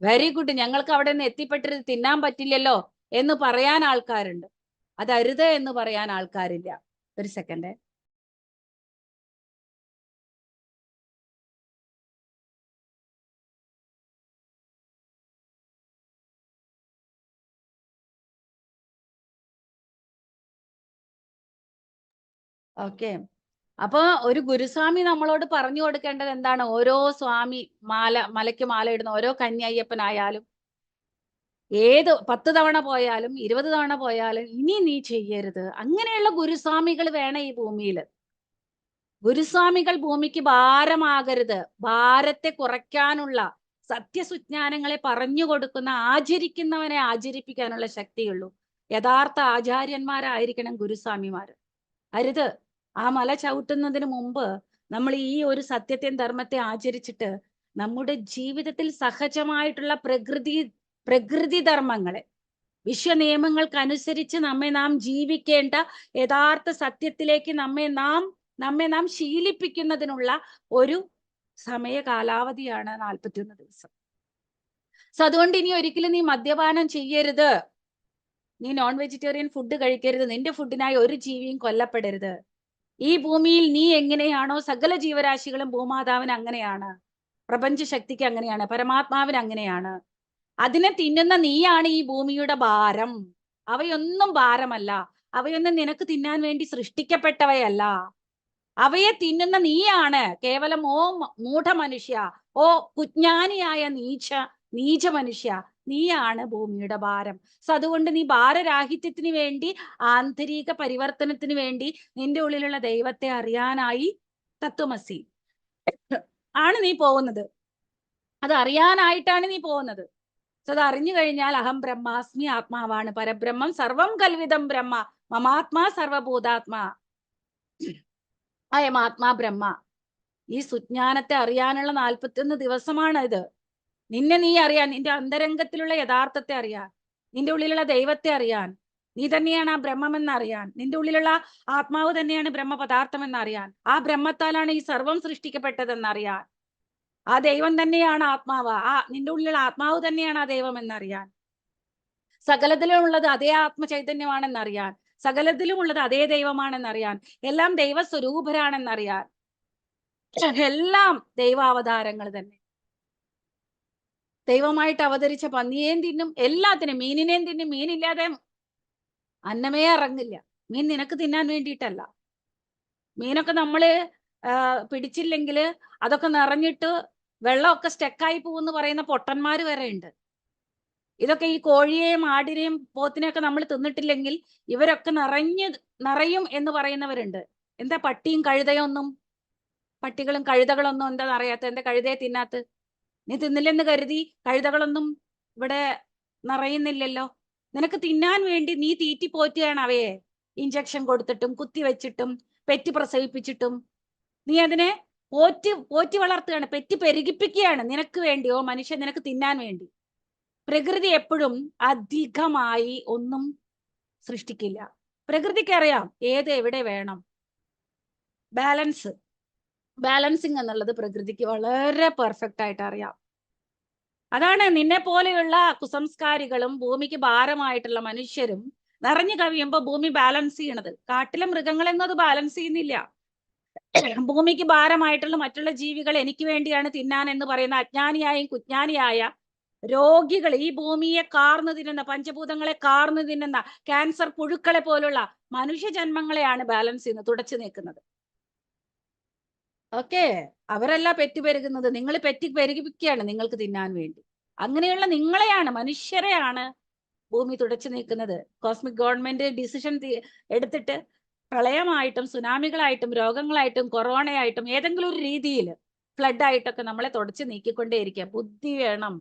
വെരി ഗുഡ്, ഞങ്ങൾക്ക് അവിടെ നിന്ന് എത്തിപ്പെട്ടിട്ട് തിന്നാൻ പറ്റില്ലല്ലോ എന്ന് പറയാൻ ആൾക്കാരുണ്ട്. അതരുത് എന്ന് പറയാൻ ആൾക്കാരില്ല. ഒരു സെക്കൻഡ്. ഓക്കെ, അപ്പൊ ഒരു ഗുരുസ്വാമി നമ്മളോട് പറഞ്ഞു കൊടുക്കേണ്ടത് എന്താണ്? ഓരോ സ്വാമി മലയ്ക്ക് മാല ഇടുന്ന ഓരോ കന്യയ്യപ്പനായാലും, 10 തവണ പോയാലും 20 തവണ പോയാലും ഇനി നീ ചെയ്യരുത്. അങ്ങനെയുള്ള ഗുരുസ്വാമികൾ വേണം ഈ ഭൂമിയിൽ. ഗുരുസ്വാമികൾ ഭൂമിക്ക് ഭാരമാകരുത്. ഭാരത്തെ കുറയ്ക്കാനുള്ള സത്യസുജ്ഞാനങ്ങളെ പറഞ്ഞു കൊടുക്കുന്ന, ആചരിക്കുന്നവനെ ആചരിപ്പിക്കാനുള്ള ശക്തിയുള്ളൂ. യഥാർത്ഥ ആചാര്യന്മാരായിരിക്കണം ഗുരുസ്വാമിമാർ. അരുത്, ആ മല ചവിട്ടുന്നതിന് മുമ്പ് നമ്മൾ ഈ ഒരു സത്യത്തെയും ധർമ്മത്തെ ആചരിച്ചിട്ട് നമ്മുടെ ജീവിതത്തിൽ സഹജമായിട്ടുള്ള പ്രകൃതി ധർമ്മങ്ങളെ, വിശ്വനിയമങ്ങൾക്കനുസരിച്ച് നാം ജീവിക്കേണ്ട യഥാർത്ഥ സത്യത്തിലേക്ക് നമ്മെ നാം ശീലിപ്പിക്കുന്നതിനുള്ള ഒരു സമയ കാലാവധിയാണ് 41 ദിവസം. സോ അതുകൊണ്ട് ഇനി ഒരിക്കലും നീ മദ്യപാനം ചെയ്യരുത്, നീ നോൺ വെജിറ്റേറിയൻ ഫുഡ് കഴിക്കരുത്, നിന്റെ ഫുഡിനായി ഒരു ജീവിയും കൊല്ലപ്പെടരുത്. ഈ ഭൂമിയിൽ നീ എങ്ങനെയാണോ സകല ജീവരാശികളും ഭൂമാതാവിന് അങ്ങനെയാണ്, പ്രപഞ്ച ശക്തിക്ക് അങ്ങനെയാണ്, പരമാത്മാവിന് അങ്ങനെയാണ്. അതിനെ തിന്നുന്ന നീയാണ് ഈ ഭൂമിയുടെ ഭാരം. അവയൊന്നും ഭാരമല്ല, അവയൊന്നും നിനക്ക് തിന്നാൻ വേണ്ടി സൃഷ്ടിക്കപ്പെട്ടവയല്ല. അവയെ തിന്നുന്ന നീയാണ് കേവലം ഓ മൂഢ മനുഷ്യ, ഓ കുജ്ഞാനിയായ നീച മനുഷ്യ, നീയാണ് ഭൂമിയുടെ ഭാരം. സോ അതുകൊണ്ട് നീ ഭാരരാഹിത്യത്തിന് വേണ്ടി, ആന്തരിക പരിവർത്തനത്തിന് വേണ്ടി നിന്റെ ഉള്ളിലുള്ള ദൈവത്തെ അറിയാനായി തത്വമസി ആണ് നീ പോകുന്നത്. അത് അറിയാനായിട്ടാണ് നീ പോകുന്നത്. സോ അത് അറിഞ്ഞു കഴിഞ്ഞാൽ അഹം ബ്രഹ്മാസ്മി, ആത്മാവാണ് പരബ്രഹ്മം, സർവം കൽവിതം ബ്രഹ്മ, മമാത്മാ സർവഭൂതാത്മാ, അയം ആത്മാ ബ്രഹ്മ. ഈ സുജ്ഞാനത്തെ അറിയാനുള്ള 41 ദിവസമാണ് ഇത്. നിന്നെ നീ അറിയാൻ, നിന്റെ അന്തരംഗത്തിലുള്ള യഥാർത്ഥത്തെ അറിയാൻ, നിന്റെ ഉള്ളിലുള്ള ദൈവത്തെ അറിയാൻ, നീ തന്നെയാണ് ആ ബ്രഹ്മം എന്നറിയാൻ, നിന്റെ ഉള്ളിലുള്ള ആത്മാവ് തന്നെയാണ് ബ്രഹ്മപദാർത്ഥം എന്നറിയാൻ, ആ ബ്രഹ്മത്താലാണ് ഈ സർവം സൃഷ്ടിക്കപ്പെട്ടതെന്നറിയാൻ, ആ ദൈവം തന്നെയാണ് ആത്മാവ്, നിന്റെ ഉള്ളിലുള്ള ആത്മാവ് തന്നെയാണ് ആ ദൈവം എന്നറിയാൻ, സകലത്തിലും ഉള്ളത് അതേ ആത്മചൈതന്യമാണെന്നറിയാൻ, സകലത്തിലും ഉള്ളത് അതേ ദൈവമാണെന്നറിയാൻ, എല്ലാം ദൈവസ്വരൂപരാണെന്നറിയാൻ, എല്ലാം ദൈവാവതാരങ്ങൾ തന്നെ. ദൈവമായിട്ട് അവതരിച്ച പന്നിയേം തിന്നും, എല്ലാത്തിനും, മീനിനെയും തിന്നും, മീനില്ലാതെ അന്നമേ ഇറങ്ങില്ല. മീൻ നിനക്ക് തിന്നാൻ വേണ്ടിയിട്ടല്ല. മീനൊക്കെ നമ്മള് പിടിച്ചില്ലെങ്കിൽ അതൊക്കെ നിറഞ്ഞിട്ട് വെള്ളമൊക്കെ സ്റ്റക്കായി പോകുമെന്ന് പറയുന്ന പൊട്ടന്മാര് വരെ ഉണ്ട്. ഇതൊക്കെ ഈ കോഴിയെയും ആടിനെയും പോത്തിനെയൊക്കെ നമ്മൾ തിന്നിട്ടില്ലെങ്കിൽ ഇവരൊക്കെ നിറയും എന്ന് പറയുന്നവരുണ്ട്. എന്താ പട്ടിയും കഴുതയൊന്നും, പട്ടികളും കഴുതകളൊന്നും എന്താ അറിയാത്ത, എന്താ കഴുതയെ തിന്നാത്ത? നീ തിന്നില്ലെന്ന് കരുതി കഴുതകളൊന്നും ഇവിടെ നിറയുന്നില്ലല്ലോ. നിനക്ക് തിന്നാൻ വേണ്ടി നീ തീറ്റി പോറ്റുകയാണ് അവയെ, ഇഞ്ചക്ഷൻ കൊടുത്തിട്ടും കുത്തിവെച്ചിട്ടും പെറ്റി പ്രസവിപ്പിച്ചിട്ടും നീ അതിനെ പോറ്റി വളർത്തുകയാണ്, പെറ്റി പെരുകിപ്പിക്കുകയാണ് നിനക്ക് വേണ്ടിയോ മനുഷ്യൻ, നിനക്ക് തിന്നാൻ വേണ്ടി. പ്രകൃതി എപ്പോഴും അധികമായി ഒന്നും സൃഷ്ടിക്കില്ല. പ്രകൃതിക്ക് അറിയാം ഏത് എവിടെ വേണം. ബാലൻസിങ് എന്നുള്ളത് പ്രകൃതിക്ക് വളരെ പെർഫെക്റ്റ് ആയിട്ട് അറിയാം. അതാണ് നിന്നെ പോലെയുള്ള കുസംസ്കാരികളും ഭൂമിക്ക് ഭാരമായിട്ടുള്ള മനുഷ്യരും നിറഞ്ഞു കവിയുമ്പോ ഭൂമി ബാലൻസ് ചെയ്യണത്. കാട്ടിലെ മൃഗങ്ങൾ എന്നത് ബാലൻസ് ചെയ്യുന്നില്ല. ഭൂമിക്ക് ഭാരമായിട്ടുള്ള മറ്റുള്ള ജീവികൾ എനിക്ക് വേണ്ടിയാണ് തിന്നാൻ എന്ന് പറയുന്ന അജ്ഞാനിയായും കുജ്ഞാനിയായ രോഗികൾ, ഈ ഭൂമിയെ കാർന്നു തിന്നുന്ന, പഞ്ചഭൂതങ്ങളെ കാർന്നു തിന്നുന്ന ക്യാൻസർ പുഴുക്കളെ പോലുള്ള മനുഷ്യ ജന്മങ്ങളെയാണ് ബാലൻസ് ചെയ്യുന്നത്, തുടച്ചു നീക്കുന്നത്. ഓക്കെ, അവരല്ല പെറ്റുപെരുകുന്നത്, നിങ്ങൾ പെരുകിപ്പിക്കുകയാണ് നിങ്ങൾക്ക് തിന്നാൻ വേണ്ടി. അങ്ങനെയുള്ള നിങ്ങളെയാണ്, മനുഷ്യരെയാണ് ഭൂമി തുടച്ചു നീക്കുന്നത്. കോസ്മിക് ഗവൺമെന്റ് ഡിസിഷൻ എടുത്തിട്ട് പ്രളയമായിട്ടും സുനാമികളായിട്ടും രോഗങ്ങളായിട്ടും കൊറോണയായിട്ടും ഏതെങ്കിലും ഒരു രീതിയിൽ ഫ്ലഡ് ആയിട്ടൊക്കെ നമ്മളെ തുടച്ചു നീക്കിക്കൊണ്ടേയിരിക്കുക. ബുദ്ധി വേണം.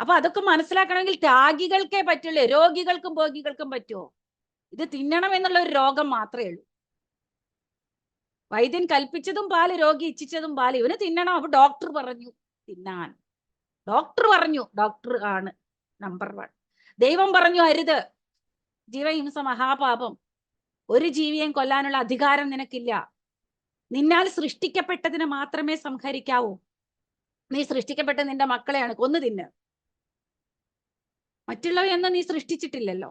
അപ്പൊ അതൊക്കെ മനസ്സിലാക്കണമെങ്കിൽ ത്യാഗികൾക്കേ പറ്റുള്ളൂ. രോഗികൾക്കും ഭോഗികൾക്കും പറ്റുമോ? ഇത് തിന്നണം എന്നുള്ള ഒരു രോഗം മാത്രമേ ഉള്ളൂ. വൈദ്യൻ കൽപ്പിച്ചതും പാല്, രോഗി ഇച്ഛിച്ചതും പാല്. ഇവന് തിന്നണം, അപ്പൊ ഡോക്ടർ പറഞ്ഞു തിന്നാൻ. ഡോക്ടർ ആണ് നമ്പർ 1. ദൈവം പറഞ്ഞു അരുത്, ജീവഹിംസ മഹാപാപം, ഒരു ജീവിയെയും കൊല്ലാനുള്ള അധികാരം നിനക്കില്ല. നിന്നാൽ സൃഷ്ടിക്കപ്പെട്ടതിനെ മാത്രമേ സംഹരിക്കാവൂ. നീ സൃഷ്ടിക്കപ്പെട്ട നിന്റെ മക്കളെയാണ് കൊന്നു തിന്ന്, മറ്റുള്ളവയൊന്നും നീ സൃഷ്ടിച്ചിട്ടില്ലല്ലോ.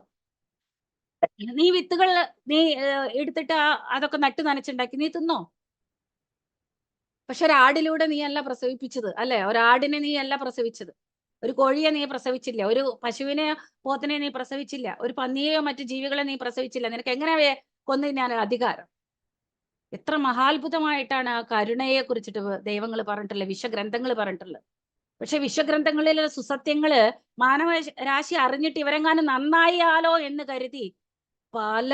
നീ വിത്തുകൾ നീ എടുത്തിട്ട് അതൊക്കെ നട്ടു നനച്ചുണ്ടാക്കി നീ തിന്നോ? പക്ഷെ ഒരാടിലൂടെ നീ അല്ല പ്രസവിപ്പിച്ചത്, അല്ലെ? ഒരാടിനെ നീ അല്ല പ്രസവിച്ചത്, ഒരു കോഴിയെ നീ പ്രസവിച്ചില്ല, ഒരു പശുവിനെ പോത്തിനെ നീ പ്രസവിച്ചില്ല, ഒരു പന്നിയെയോ മറ്റു ജീവികളെ നീ പ്രസവിച്ചില്ല. നിനക്ക് എങ്ങനെ കൊന്നു തിന്നാൻ അധികാരം? എത്ര മഹാത്ഭുതമായിട്ടാണ് ആ കരുണയെ കുറിച്ചിട്ട് ദൈവങ്ങൾ പറഞ്ഞിട്ടുള്ളത്, വിശ്വഗ്രന്ഥങ്ങൾ പറഞ്ഞിട്ടുള്ളത്. പക്ഷെ വിശ്വഗ്രന്ഥങ്ങളിലെ സുസത്യങ്ങള് മാനവരാശി അറിഞ്ഞിട്ട് ഇവരെങ്ങാനും നന്നായാലോ എന്ന് കരുതി പല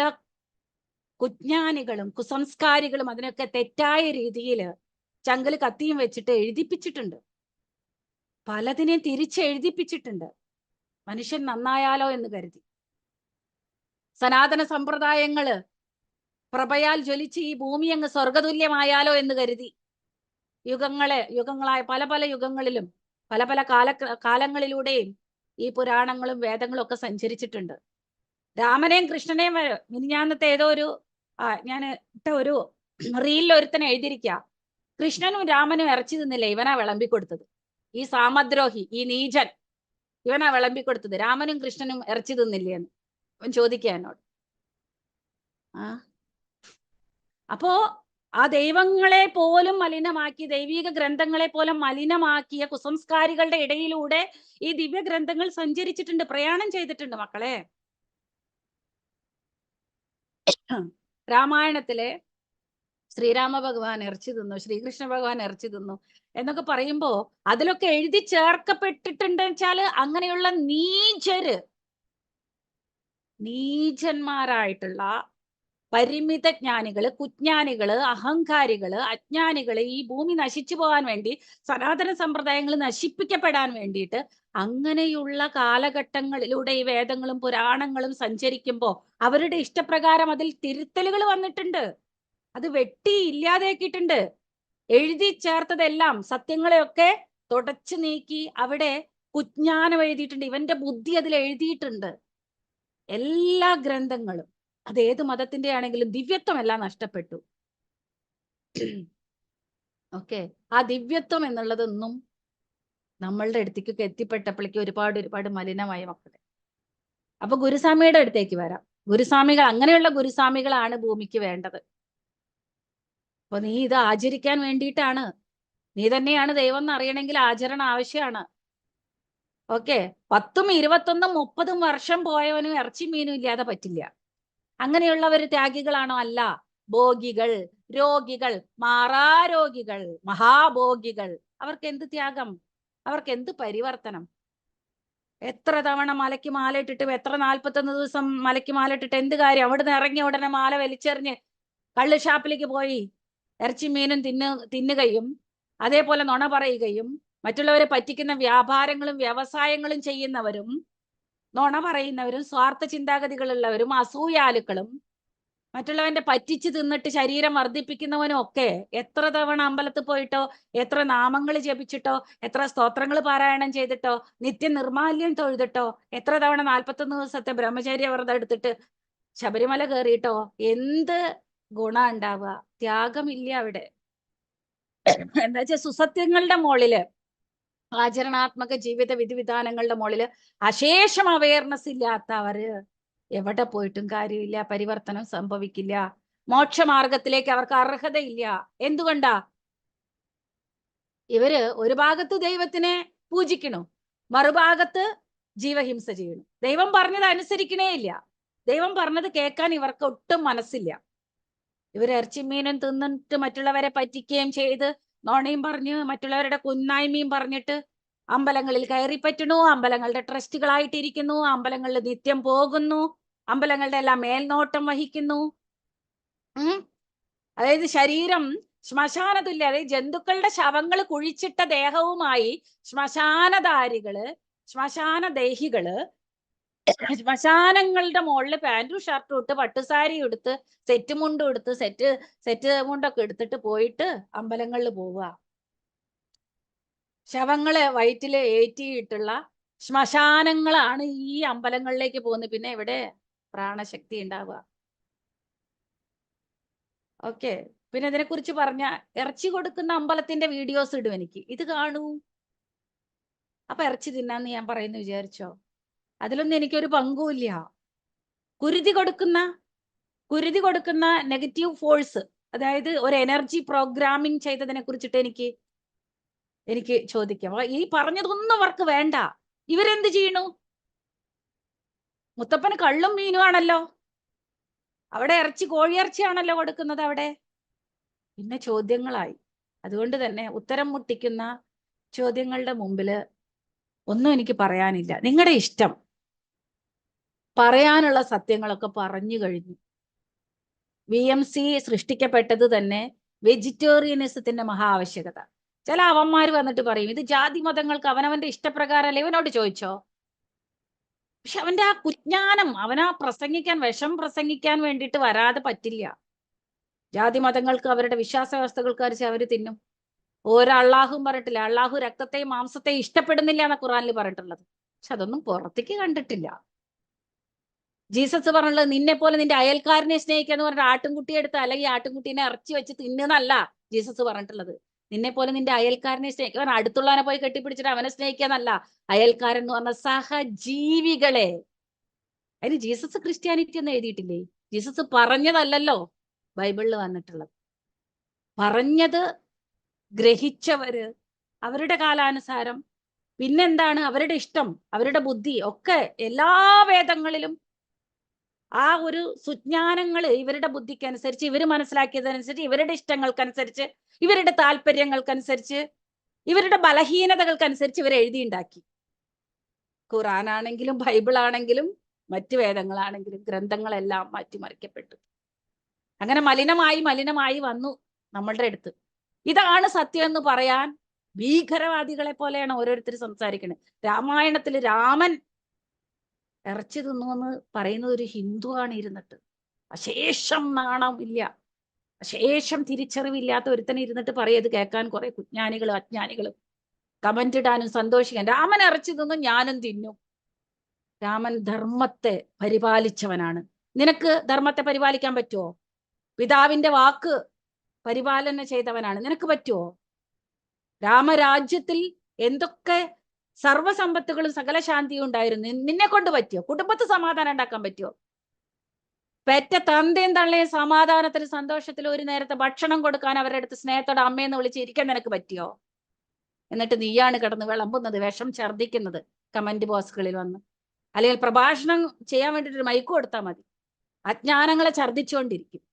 കുജ്ഞാനികളും കുസംസ്കാരികളും അതിനൊക്കെ തെറ്റായ രീതിയിൽ ചങ്കല് കത്തിയും വെച്ചിട്ട് എഴുതിപ്പിച്ചിട്ടുണ്ട്. പലതിനെയും തിരിച്ചെഴുതിപ്പിച്ചിട്ടുണ്ട്, മനുഷ്യൻ നന്നായാലോ എന്ന് കരുതി. സനാതന സമ്പ്രദായങ്ങള് പ്രഭയാൽ ജ്വലിച്ച് ഈ ഭൂമി അങ്ങ് സ്വർഗതുല്യമായാലോ എന്ന് കരുതി യുഗങ്ങളായ പല പല യുഗങ്ങളിലും പല പല കാലങ്ങളിലൂടെയും ഈ പുരാണങ്ങളും വേദങ്ങളും ഒക്കെ സഞ്ചരിച്ചിട്ടുണ്ട്. രാമനെയും കൃഷ്ണനെയും മിനിഞ്ഞാന്നത്തെ ഏതോ ഒരു ഞാൻ ഇട്ട ഒരു റീലിൽ ഒരുത്തനെ എഴുതിയിരിക്കുക, കൃഷ്ണനും രാമനും ഇറച്ചി തിന്നില്ല, ഇവനാ വിളമ്പിക്കൊടുത്തത്. ഈ സാമദ്രോഹി, ഈ നീചൻ ഇവനാ വിളമ്പിക്കൊടുത്തത്. രാമനും കൃഷ്ണനും ഇറച്ചി തിന്നില്ലേന്ന് അവൻ ചോദിക്കുക എന്നോട്. അപ്പോ ആ ദൈവങ്ങളെ പോലും മലിനമാക്കി, ദൈവിക ഗ്രന്ഥങ്ങളെ പോലും മലിനമാക്കിയ കുസംസ്കാരികളുടെ ഇടയിലൂടെ ഈ ദിവ്യ ഗ്രന്ഥങ്ങൾ സഞ്ചരിച്ചിട്ടുണ്ട്, പ്രയാണം ചെയ്തിട്ടുണ്ട് മക്കളെ. രാമായണത്തിലെ ശ്രീരാമ ഭഗവാൻ ഇറച്ചി തിന്നു, ശ്രീകൃഷ്ണ ഭഗവാൻ ഇറച്ചി തിന്നു എന്നൊക്കെ പറയുമ്പോ അതിലൊക്കെ എഴുതി ചേർക്കപ്പെട്ടിട്ടുണ്ട് വെച്ചാല് അങ്ങനെയുള്ള നീചന്മാരായിട്ടുള്ള പരിമിത ജ്ഞാനികള്, കുജ്ഞാനികള്, അഹങ്കാരികള്, അജ്ഞാനികള്, ഈ ഭൂമി നശിച്ചു പോകാൻ വേണ്ടി, സനാതന സമ്പ്രദായങ്ങൾ നശിപ്പിക്കപ്പെടാൻ വേണ്ടിയിട്ട് അങ്ങനെയുള്ള കാലഘട്ടങ്ങളിലൂടെ ഈ വേദങ്ങളും പുരാണങ്ങളും സഞ്ചരിക്കുമ്പോ അവരുടെ ഇഷ്ടപ്രകാരം അതിൽ തിരുത്തലുകൾ വന്നിട്ടുണ്ട്. അത് വെട്ടി ഇല്ലാതാക്കിയിട്ടുണ്ട്. എഴുതി ചേർത്തതെല്ലാം സത്യങ്ങളെയൊക്കെ തുടച്ചു നീക്കി അവിടെ കുജ്ഞാനം എഴുതിയിട്ടുണ്ട്. ഇവന്റെ ബുദ്ധി അതിൽ എഴുതിയിട്ടുണ്ട്. എല്ലാ ഗ്രന്ഥങ്ങളും അത് ഏത് മതത്തിന്റെ ആണെങ്കിലും ദിവ്യത്വം എല്ലാം നഷ്ടപ്പെട്ടു. ഓക്കെ, ആ ദിവ്യത്വം എന്നുള്ളതൊന്നും നമ്മളുടെ അടുത്തേക്കൊക്കെ എത്തിപ്പെട്ടപ്പോഴേക്ക് ഒരുപാട് മലിനമായ മക്കളെ. അപ്പൊ ഗുരുസ്വാമിയുടെ അടുത്തേക്ക് വരാം. ഗുരുസ്വാമികൾ, അങ്ങനെയുള്ള ഗുരുസ്വാമികളാണ് ഭൂമിക്ക് വേണ്ടത്. അപ്പൊ നീ ഇത് ആചരിക്കാൻ വേണ്ടിയിട്ടാണ്, നീ തന്നെയാണ് ദൈവം എന്ന് അറിയണമെങ്കിൽ ആചരണം ആവശ്യമാണ്. ഓക്കെ, 10, 21, 30 വർഷം പോയവനും ഇറച്ചി മീനും ഇല്ലാതെ പറ്റില്ല. അങ്ങനെയുള്ളവർ ത്യാഗികളാണോ? അല്ല. ഭോഗികൾ, രോഗികൾ, മാറാരോഗികൾ, മഹാഭോഗികൾ. അവർക്ക് എന്ത് ത്യാഗം, അവർക്ക് എന്ത് പരിവർത്തനം? എത്ര തവണ മലയ്ക്ക് മാല ഇട്ടിട്ട്, എത്ര 41 ദിവസം മലയ്ക്ക് മാല ഇട്ടിട്ട് എന്ത് കാര്യം? അവിടുന്ന് ഇറങ്ങിയ ഉടനെ മാല വലിച്ചെറിഞ്ഞ് കള്ള് ഷാപ്പിലേക്ക് പോയി ഇറച്ചി മീനും തിന്നുകയും അതേപോലെ നുണ പറയുകയും മറ്റുള്ളവരെ പറ്റിക്കുന്ന വ്യാപാരങ്ങളും വ്യവസായങ്ങളും ചെയ്യുന്നവരും, നുണ പറയുന്നവരും, സ്വാർത്ഥ ചിന്താഗതികളുള്ളവരും, അസൂയാലുക്കളും, മറ്റുള്ളവന്റെ പറ്റിച്ച് തിന്നിട്ട് ശരീരം വർദ്ധിപ്പിക്കുന്നവനും ഒക്കെ എത്ര തവണ അമ്പലത്തിൽ പോയിട്ടോ, എത്ര നാമങ്ങൾ ജപിച്ചിട്ടോ, എത്ര സ്തോത്രങ്ങൾ പാരായണം ചെയ്തിട്ടോ, നിത്യനിർമാല്യം തൊഴുതിട്ടോ, എത്ര തവണ 41 ദിവസത്തെ ബ്രഹ്മചര്യ വ്രതം എടുത്തിട്ട് ശബരിമല കയറിയിട്ടോ എന്ത് ഗുണം ഉണ്ടാവുക? ത്യാഗമില്ല അവിടെ. എന്താ വെച്ചാൽ സുസത്യങ്ങളുടെ മുകളില്, ആചരണാത്മക ജീവിത വിധിവിധാനങ്ങളുടെ മുകളില് അശേഷം അവയർനെസ് ഇല്ലാത്തവര് എവിടെ പോയിട്ടും കാര്യമില്ല, പരിവർത്തനം സംഭവിക്കില്ല. മോക്ഷമാർഗത്തിലേക്ക് അവർക്ക് അർഹതയില്ല. എന്തുകൊണ്ടാ? ഇവര് ഒരു ഭാഗത്ത് ദൈവത്തിനെ പൂജിക്കണു, മറുഭാഗത്ത് ജീവഹിംസ ചെയ്യണു. ദൈവം പറഞ്ഞത് അനുസരിക്കണേ ഇല്ല. ദൈവം പറഞ്ഞത് കേൾക്കാൻ ഇവർക്ക് ഒട്ടും മനസ്സില്ല. ഇവർ ഇറച്ചിമീനും തിന്നിട്ട് മറ്റുള്ളവരെ പറ്റിക്കുകയും ചെയ്ത് നോണയും പറഞ്ഞ് മറ്റുള്ളവരുടെ കുന്നായ്മയും പറഞ്ഞിട്ട് അമ്പലങ്ങളിൽ കയറി പറ്റണു, അമ്പലങ്ങളുടെ ട്രസ്റ്റുകളായിട്ടിരിക്കുന്നു, അമ്പലങ്ങളിൽ നിത്യം പോകുന്നു, അമ്പലങ്ങളുടെ എല്ലാം മേൽനോട്ടം വഹിക്കുന്നു. അതായത് ശരീരം ശ്മശാന തുല്യ, അതായത് ജന്തുക്കളുടെ ശവങ്ങൾ കുഴിച്ചിട്ട ദേഹവുമായി ശ്മശാനധാരികള്, ശ്മശാനദേഹികള് ശ്മശാനങ്ങളുടെ മുകളിൽ പാന്റും ഷർട്ടും ഇട്ട് പട്ടുസാരി എടുത്ത് സെറ്റ് മുണ്ടും എടുത്ത് സെറ്റ് മുണ്ടൊക്കെ എടുത്തിട്ട് പോയിട്ട് അമ്പലങ്ങളിൽ പോവുക. ശവങ്ങളെ വയറ്റില് ഏറ്റിയിട്ടുള്ള ശ്മശാനങ്ങളാണ് ഈ അമ്പലങ്ങളിലേക്ക് പോകുന്നത്. പിന്നെ ഇവിടെ പ്രാണശക്തി ഉണ്ടാവുക. ഓക്കെ, പിന്നെ ഇതിനെ കുറിച്ച് പറഞ്ഞ ഇറച്ചി കൊടുക്കുന്ന അമ്പലത്തിന്റെ വീഡിയോസ് ഇടും എനിക്ക്, ഇത് കാണൂ. അപ്പൊ ഇറച്ചി തിന്നാന്ന് ഞാൻ പറയുന്നു വിചാരിച്ചോ? അതിലൊന്നും എനിക്കൊരു പങ്കുമില്ല. കുരുതി കൊടുക്കുന്ന നെഗറ്റീവ് ഫോഴ്സ്, അതായത് ഒരു എനർജി പ്രോഗ്രാമിംഗ് ചെയ്തതിനെ കുറിച്ചിട്ട് എനിക്ക് ചോദിക്കാം. ഈ പറഞ്ഞതൊന്നും അവർക്ക് വേണ്ട. ഇവരെന്ത് ചെയ്യണു? മുത്തപ്പന് കള്ളും മീനും ആണല്ലോ അവിടെ, കോഴിയിറച്ചിയാണല്ലോ കൊടുക്കുന്നത് അവിടെ. പിന്നെ ചോദ്യങ്ങളായി. അതുകൊണ്ട് തന്നെ ഉത്തരം മുട്ടിക്കുന്ന ചോദ്യങ്ങളുടെ മുമ്പില് ഒന്നും എനിക്ക് പറയാനില്ല. നിങ്ങളുടെ ഇഷ്ടം. പറയാനുള്ള സത്യങ്ങളൊക്കെ പറഞ്ഞു കഴിഞ്ഞു. VMC സൃഷ്ടിക്കപ്പെട്ടത് തന്നെ വെജിറ്റേറിയനിസത്തിന്റെ മഹാ ആവശ്യകത. ചില അവന്മാര് വന്നിട്ട് പറയും ഇത് ജാതി മതങ്ങൾക്ക് അവനവന്റെ ഇഷ്ടപ്രകാരമല്ലേ. ഇവനോട് ചോദിച്ചോ? പക്ഷെ അവന്റെ ആ കുജ്ഞാനം, അവനാ വിഷം പ്രസംഗിക്കാൻ വേണ്ടിയിട്ട് വരാതെ പറ്റില്ല. ജാതി മതങ്ങൾക്ക് അവരുടെ വിശ്വാസ വ്യവസ്ഥകൾക്ക് അവര് തിന്നും. ഒരള്ളാഹും പറഞ്ഞിട്ടില്ല. അള്ളാഹു രക്തത്തെയും മാംസത്തെയും ഇഷ്ടപ്പെടുന്നില്ല എന്ന ഖുറാനിൽ പറഞ്ഞിട്ടുള്ളത്. പക്ഷെ അതൊന്നും പുറത്തേക്ക് കണ്ടിട്ടില്ല. ജീസസ് പറഞ്ഞുള്ളത് നിന്നെ പോലെ നിന്റെ അയൽക്കാരനെ സ്നേഹിക്കുക എന്ന് പറഞ്ഞിട്ട് ആട്ടിൻകുട്ടിയെ എടുത്ത് അല്ലെങ്കിൽ ആട്ടിൻകുട്ടീനെ ഇറച്ചി വെച്ച് തിന്നുന്നല്ല ജീസസ് പറഞ്ഞിട്ടുള്ളത്. നിന്നെ പോലെ നിന്റെ അയൽക്കാരനെ സ്നേഹിക്കുക, കാരണം അടുത്തുള്ളവനെ പോയി കെട്ടിപ്പിടിച്ചിട്ട് അവനെ സ്നേഹിക്കാന്നല്ല. അയൽക്കാരൻ എന്ന് പറഞ്ഞ സഹജീവികളെ. അതിന് ജീസസ് ക്രിസ്ത്യാനിറ്റി എന്ന് എഴുതിയിട്ടില്ലേ? ജീസസ് പറഞ്ഞതല്ലല്ലോ ബൈബിളിൽ വന്നിട്ടുള്ളത്. പറഞ്ഞത് ഗ്രഹിച്ചവര്, അവരുടെ കാലാനുസാരം, പിന്നെന്താണ് അവരുടെ ഇഷ്ടം, അവരുടെ ബുദ്ധി ഒക്കെ എല്ലാ വേദങ്ങളിലും ആ ഒരു സുജ്ഞാനങ്ങൾ ഇവരുടെ ബുദ്ധിക്കനുസരിച്ച്, ഇവർ മനസ്സിലാക്കിയതനുസരിച്ച്, ഇവരുടെ ഇഷ്ടങ്ങൾക്കനുസരിച്ച്, ഇവരുടെ താല്പര്യങ്ങൾക്കനുസരിച്ച്, ഇവരുടെ ബലഹീനതകൾക്കനുസരിച്ച് ഇവർ എഴുതിയുണ്ടാക്കി. ഖുറാനാണെങ്കിലും ബൈബിൾ ആണെങ്കിലും മറ്റു വേദങ്ങളാണെങ്കിലും ഗ്രന്ഥങ്ങളെല്ലാം മാറ്റിമറിക്കപ്പെട്ടു. അങ്ങനെ മലിനമായി വന്നു നമ്മളുടെ അടുത്ത്. ഇതാണ് സത്യം എന്ന് പറയാൻ ഭീകരവാദികളെ പോലെയാണ് ഓരോരുത്തർ സംസാരിക്കുന്നത്. രാമായണത്തിൽ രാമൻ ഇറച്ചി തിന്നു എന്ന് പറയുന്നത് ഒരു ഹിന്ദുവാണ് ഇരുന്നിട്ട്. അശേഷം നാണം ഇല്ല, അശേഷം തിരിച്ചറിവില്ലാത്ത ഒരുത്തനെ ഇരുന്നിട്ട് പറയത് കേൾക്കാൻ കുറെ കുജ്ഞാനികളും അജ്ഞാനികളും കമന്റ് ഇടാനും സന്തോഷിക്കാൻ. രാമൻ ഇറച്ചി തിന്നു, ഞാനും തിന്നു. രാമൻ ധർമ്മത്തെ പരിപാലിച്ചവനാണ്. നിനക്ക് ധർമ്മത്തെ പരിപാലിക്കാൻ പറ്റുമോ? പിതാവിന്റെ വാക്ക് പരിപാലന ചെയ്തവനാണ്, നിനക്ക് പറ്റുമോ? രാമരാജ്യത്തിൽ എന്തൊക്കെ സർവസമ്പത്തുകളും സകല ശാന്തിയും ഉണ്ടായിരുന്നു, നിന്നെ കൊണ്ട് പറ്റിയോ? കുടുംബത്ത് സമാധാനം ഉണ്ടാക്കാൻ പറ്റുമോ? പെറ്റ തന്തയും തള്ളയും സമാധാനത്തിന് സന്തോഷത്തിൽ ഒരു നേരത്തെ ഭക്ഷണം കൊടുക്കാൻ അവരുടെ അടുത്ത് സ്നേഹത്തോടെ അമ്മയെന്ന് വിളിച്ചിരിക്കാൻ നിനക്ക് പറ്റിയോ? എന്നിട്ട് നീയാണ് കിടന്ന് വിളമ്പുന്നത്, വിഷം ഛർദ്ദിക്കുന്നത് കമന്റ് ബോക്സുകളിൽ വന്ന്. അല്ലെങ്കിൽ പ്രഭാഷണം ചെയ്യാൻ വേണ്ടിയിട്ട് മൈക്ക് കൊടുത്താൽ മതി, അജ്ഞാനങ്ങളെ ഛർദ്ദിച്ചുകൊണ്ടിരിക്കും.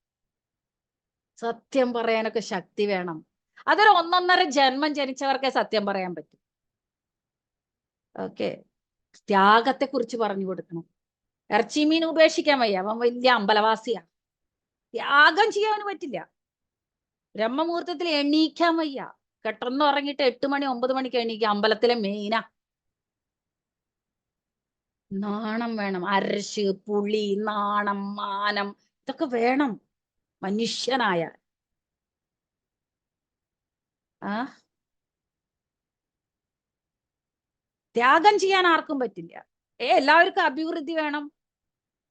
സത്യം പറയാനൊക്കെ ശക്തി വേണം. അതൊരു 1.5 ജന്മം ജനിച്ചവർക്കേ സത്യം പറയാൻ പറ്റും. ഓക്കെ, ത്യാഗത്തെ കുറിച്ച് പറഞ്ഞു കൊടുക്കണം. ഇറച്ചി മീൻ ഉപേക്ഷിക്കാൻ വയ്യ, അവൻ വലിയ അമ്പലവാസിയാ. ത്യാഗം ചെയ്യാൻ പറ്റില്ല. ബ്രഹ്മമുഹൂർത്തത്തിൽ എണീക്കാൻ വയ്യ, കെട്ടൊന്നും ഉറങ്ങിയിട്ട് 8 മണി 9 മണിക്ക് എണീക്കുക, അമ്പലത്തിലെ മെയിനാ. നാണം വേണം, അരശ് പുളി നാണം മാനം ഇതൊക്കെ വേണം മനുഷ്യനായ. ത്യാഗം ചെയ്യാൻ ആർക്കും പറ്റില്ല. എല്ലാവർക്കും അഭിവൃദ്ധി വേണം,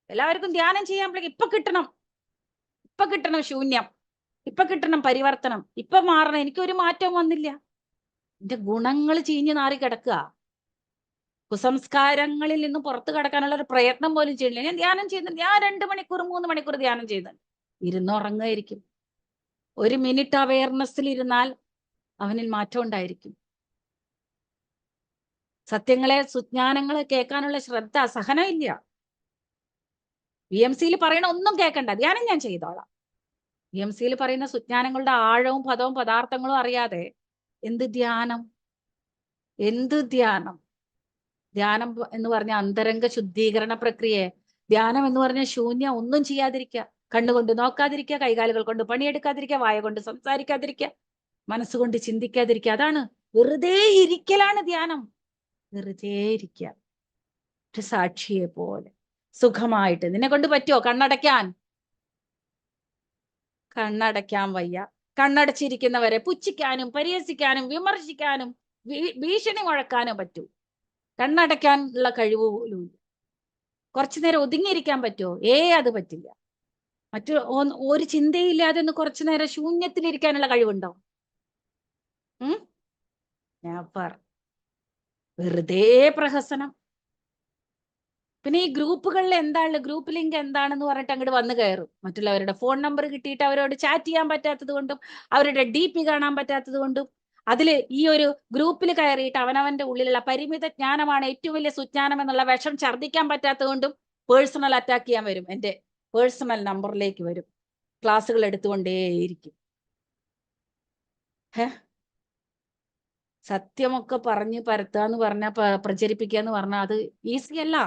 എല്ലാവർക്കും ധ്യാനം ചെയ്യാൻ ഇപ്പൊ കിട്ടണം ശൂന്യം, ഇപ്പൊ കിട്ടണം പരിവർത്തനം, ഇപ്പൊ മാറണം. എനിക്കൊരു മാറ്റം വന്നില്ല, എന്റെ ഗുണങ്ങൾ ചീഞ്ഞു നാറി കിടക്കുക. കുസംസ്കാരങ്ങളിൽ നിന്ന് പുറത്തു കടക്കാനുള്ള ഒരു പ്രയത്നം പോലും ചെയ്യില്ല. ഞാൻ ധ്യാനം ചെയ്യുന്നുണ്ട്, ഞാൻ 2 മണിക്കൂർ 3 മണിക്കൂർ ധ്യാനം ചെയ്യുന്നുണ്ട്. ഇരുന്നുറങ്ങായിരിക്കും. 1 മിനിറ്റ് അവയർനെസ്സിൽ ഇരുന്നാൽ അവനിൽ മാറ്റം ഉണ്ടായിരിക്കും. സത്യങ്ങളെ സുജ്ഞാനങ്ങളെ കേൾക്കാനുള്ള ശ്രദ്ധ സഹനം ഇല്ല. BMC-യിൽ പറയണ ഒന്നും കേൾക്കണ്ട, ധ്യാനം ഞാൻ ചെയ്തോളാം. BMC-യിൽ പറയുന്ന സുജ്ഞാനങ്ങളുടെ ആഴവും പദവും പദാർത്ഥങ്ങളും അറിയാതെ എന്ത് ധ്യാനം? ധ്യാനം എന്ന് പറഞ്ഞ അന്തരംഗ ശുദ്ധീകരണ പ്രക്രിയയെ, ധ്യാനം എന്ന് പറഞ്ഞ ശൂന്യം, ഒന്നും ചെയ്യാതിരിക്കുക, കണ്ണുകൊണ്ട് നോക്കാതിരിക്കുക, കൈകാലുകൾ കൊണ്ട് പണിയെടുക്കാതിരിക്കുക, വായ കൊണ്ട് സംസാരിക്കാതിരിക്കുക, മനസ്സുകൊണ്ട് ചിന്തിക്കാതിരിക്കുക. അതാണ് വെറുതെ ഇരിക്കലാണ് ധ്യാനം. വെറുതെ ഇരിക്കുക, ഒരു സാക്ഷിയെ പോലെ സുഖമായിട്ട്. നിന്നെ കൊണ്ട് പറ്റുമോ കണ്ണടയ്ക്കാൻ വയ്യ. കണ്ണടച്ചിരിക്കുന്നവരെ പുച്ഛിക്കാനും പരിഹസിക്കാനും വിമർശിക്കാനും ഭീഷണി മുഴക്കാനും പറ്റൂ. കണ്ണടയ്ക്കാനുള്ള കഴിവ് പോലും ഇല്ല. കുറച്ചു നേരം ഒതുങ്ങിയിരിക്കാൻ പറ്റുമോ? അത് പറ്റില്ല. ഒരു ചിന്തയില്ലാതെ ഒന്ന് കുറച്ചു നേരം ശൂന്യത്തിലിരിക്കാനുള്ള കഴിവുണ്ടോ? നെവർ. വെറുതെ പ്രഹസനം. പിന്നെ ഈ ഗ്രൂപ്പുകളിൽ ഗ്രൂപ്പ് ലിങ്ക് എന്താണെന്ന് പറഞ്ഞിട്ട് അങ്ങോട്ട് വന്ന് കയറും. മറ്റുള്ളവരുടെ ഫോൺ നമ്പർ കിട്ടിയിട്ട് അവരോട് ചാറ്റ് ചെയ്യാൻ പറ്റാത്തത് കൊണ്ടും അവരുടെ DP കാണാൻ പറ്റാത്തത് കൊണ്ടും അതിൽ ഈ ഒരു ഗ്രൂപ്പിൽ കയറിയിട്ട് അവനവന്റെ ഉള്ളിലുള്ള പരിമിത ജ്ഞാനമാണ് ഏറ്റവും വലിയ സുജ്ഞാനം എന്നുള്ള വിഷം ഛർദ്ദിക്കാൻ പറ്റാത്തത് കൊണ്ടും പേഴ്സണൽ അറ്റാക്ക് ചെയ്യാൻ വരും. എൻ്റെ പേഴ്സണൽ നമ്പറിലേക്ക് വരും, ക്ലാസ്സുകൾ എടുത്തുകൊണ്ടേയിരിക്കും. സത്യമൊക്കെ പറഞ്ഞ് പരത്തുക എന്ന് പറഞ്ഞാൽ, പ്രചരിപ്പിക്കുക എന്ന് പറഞ്ഞാൽ അത് ഈസി അല്ല.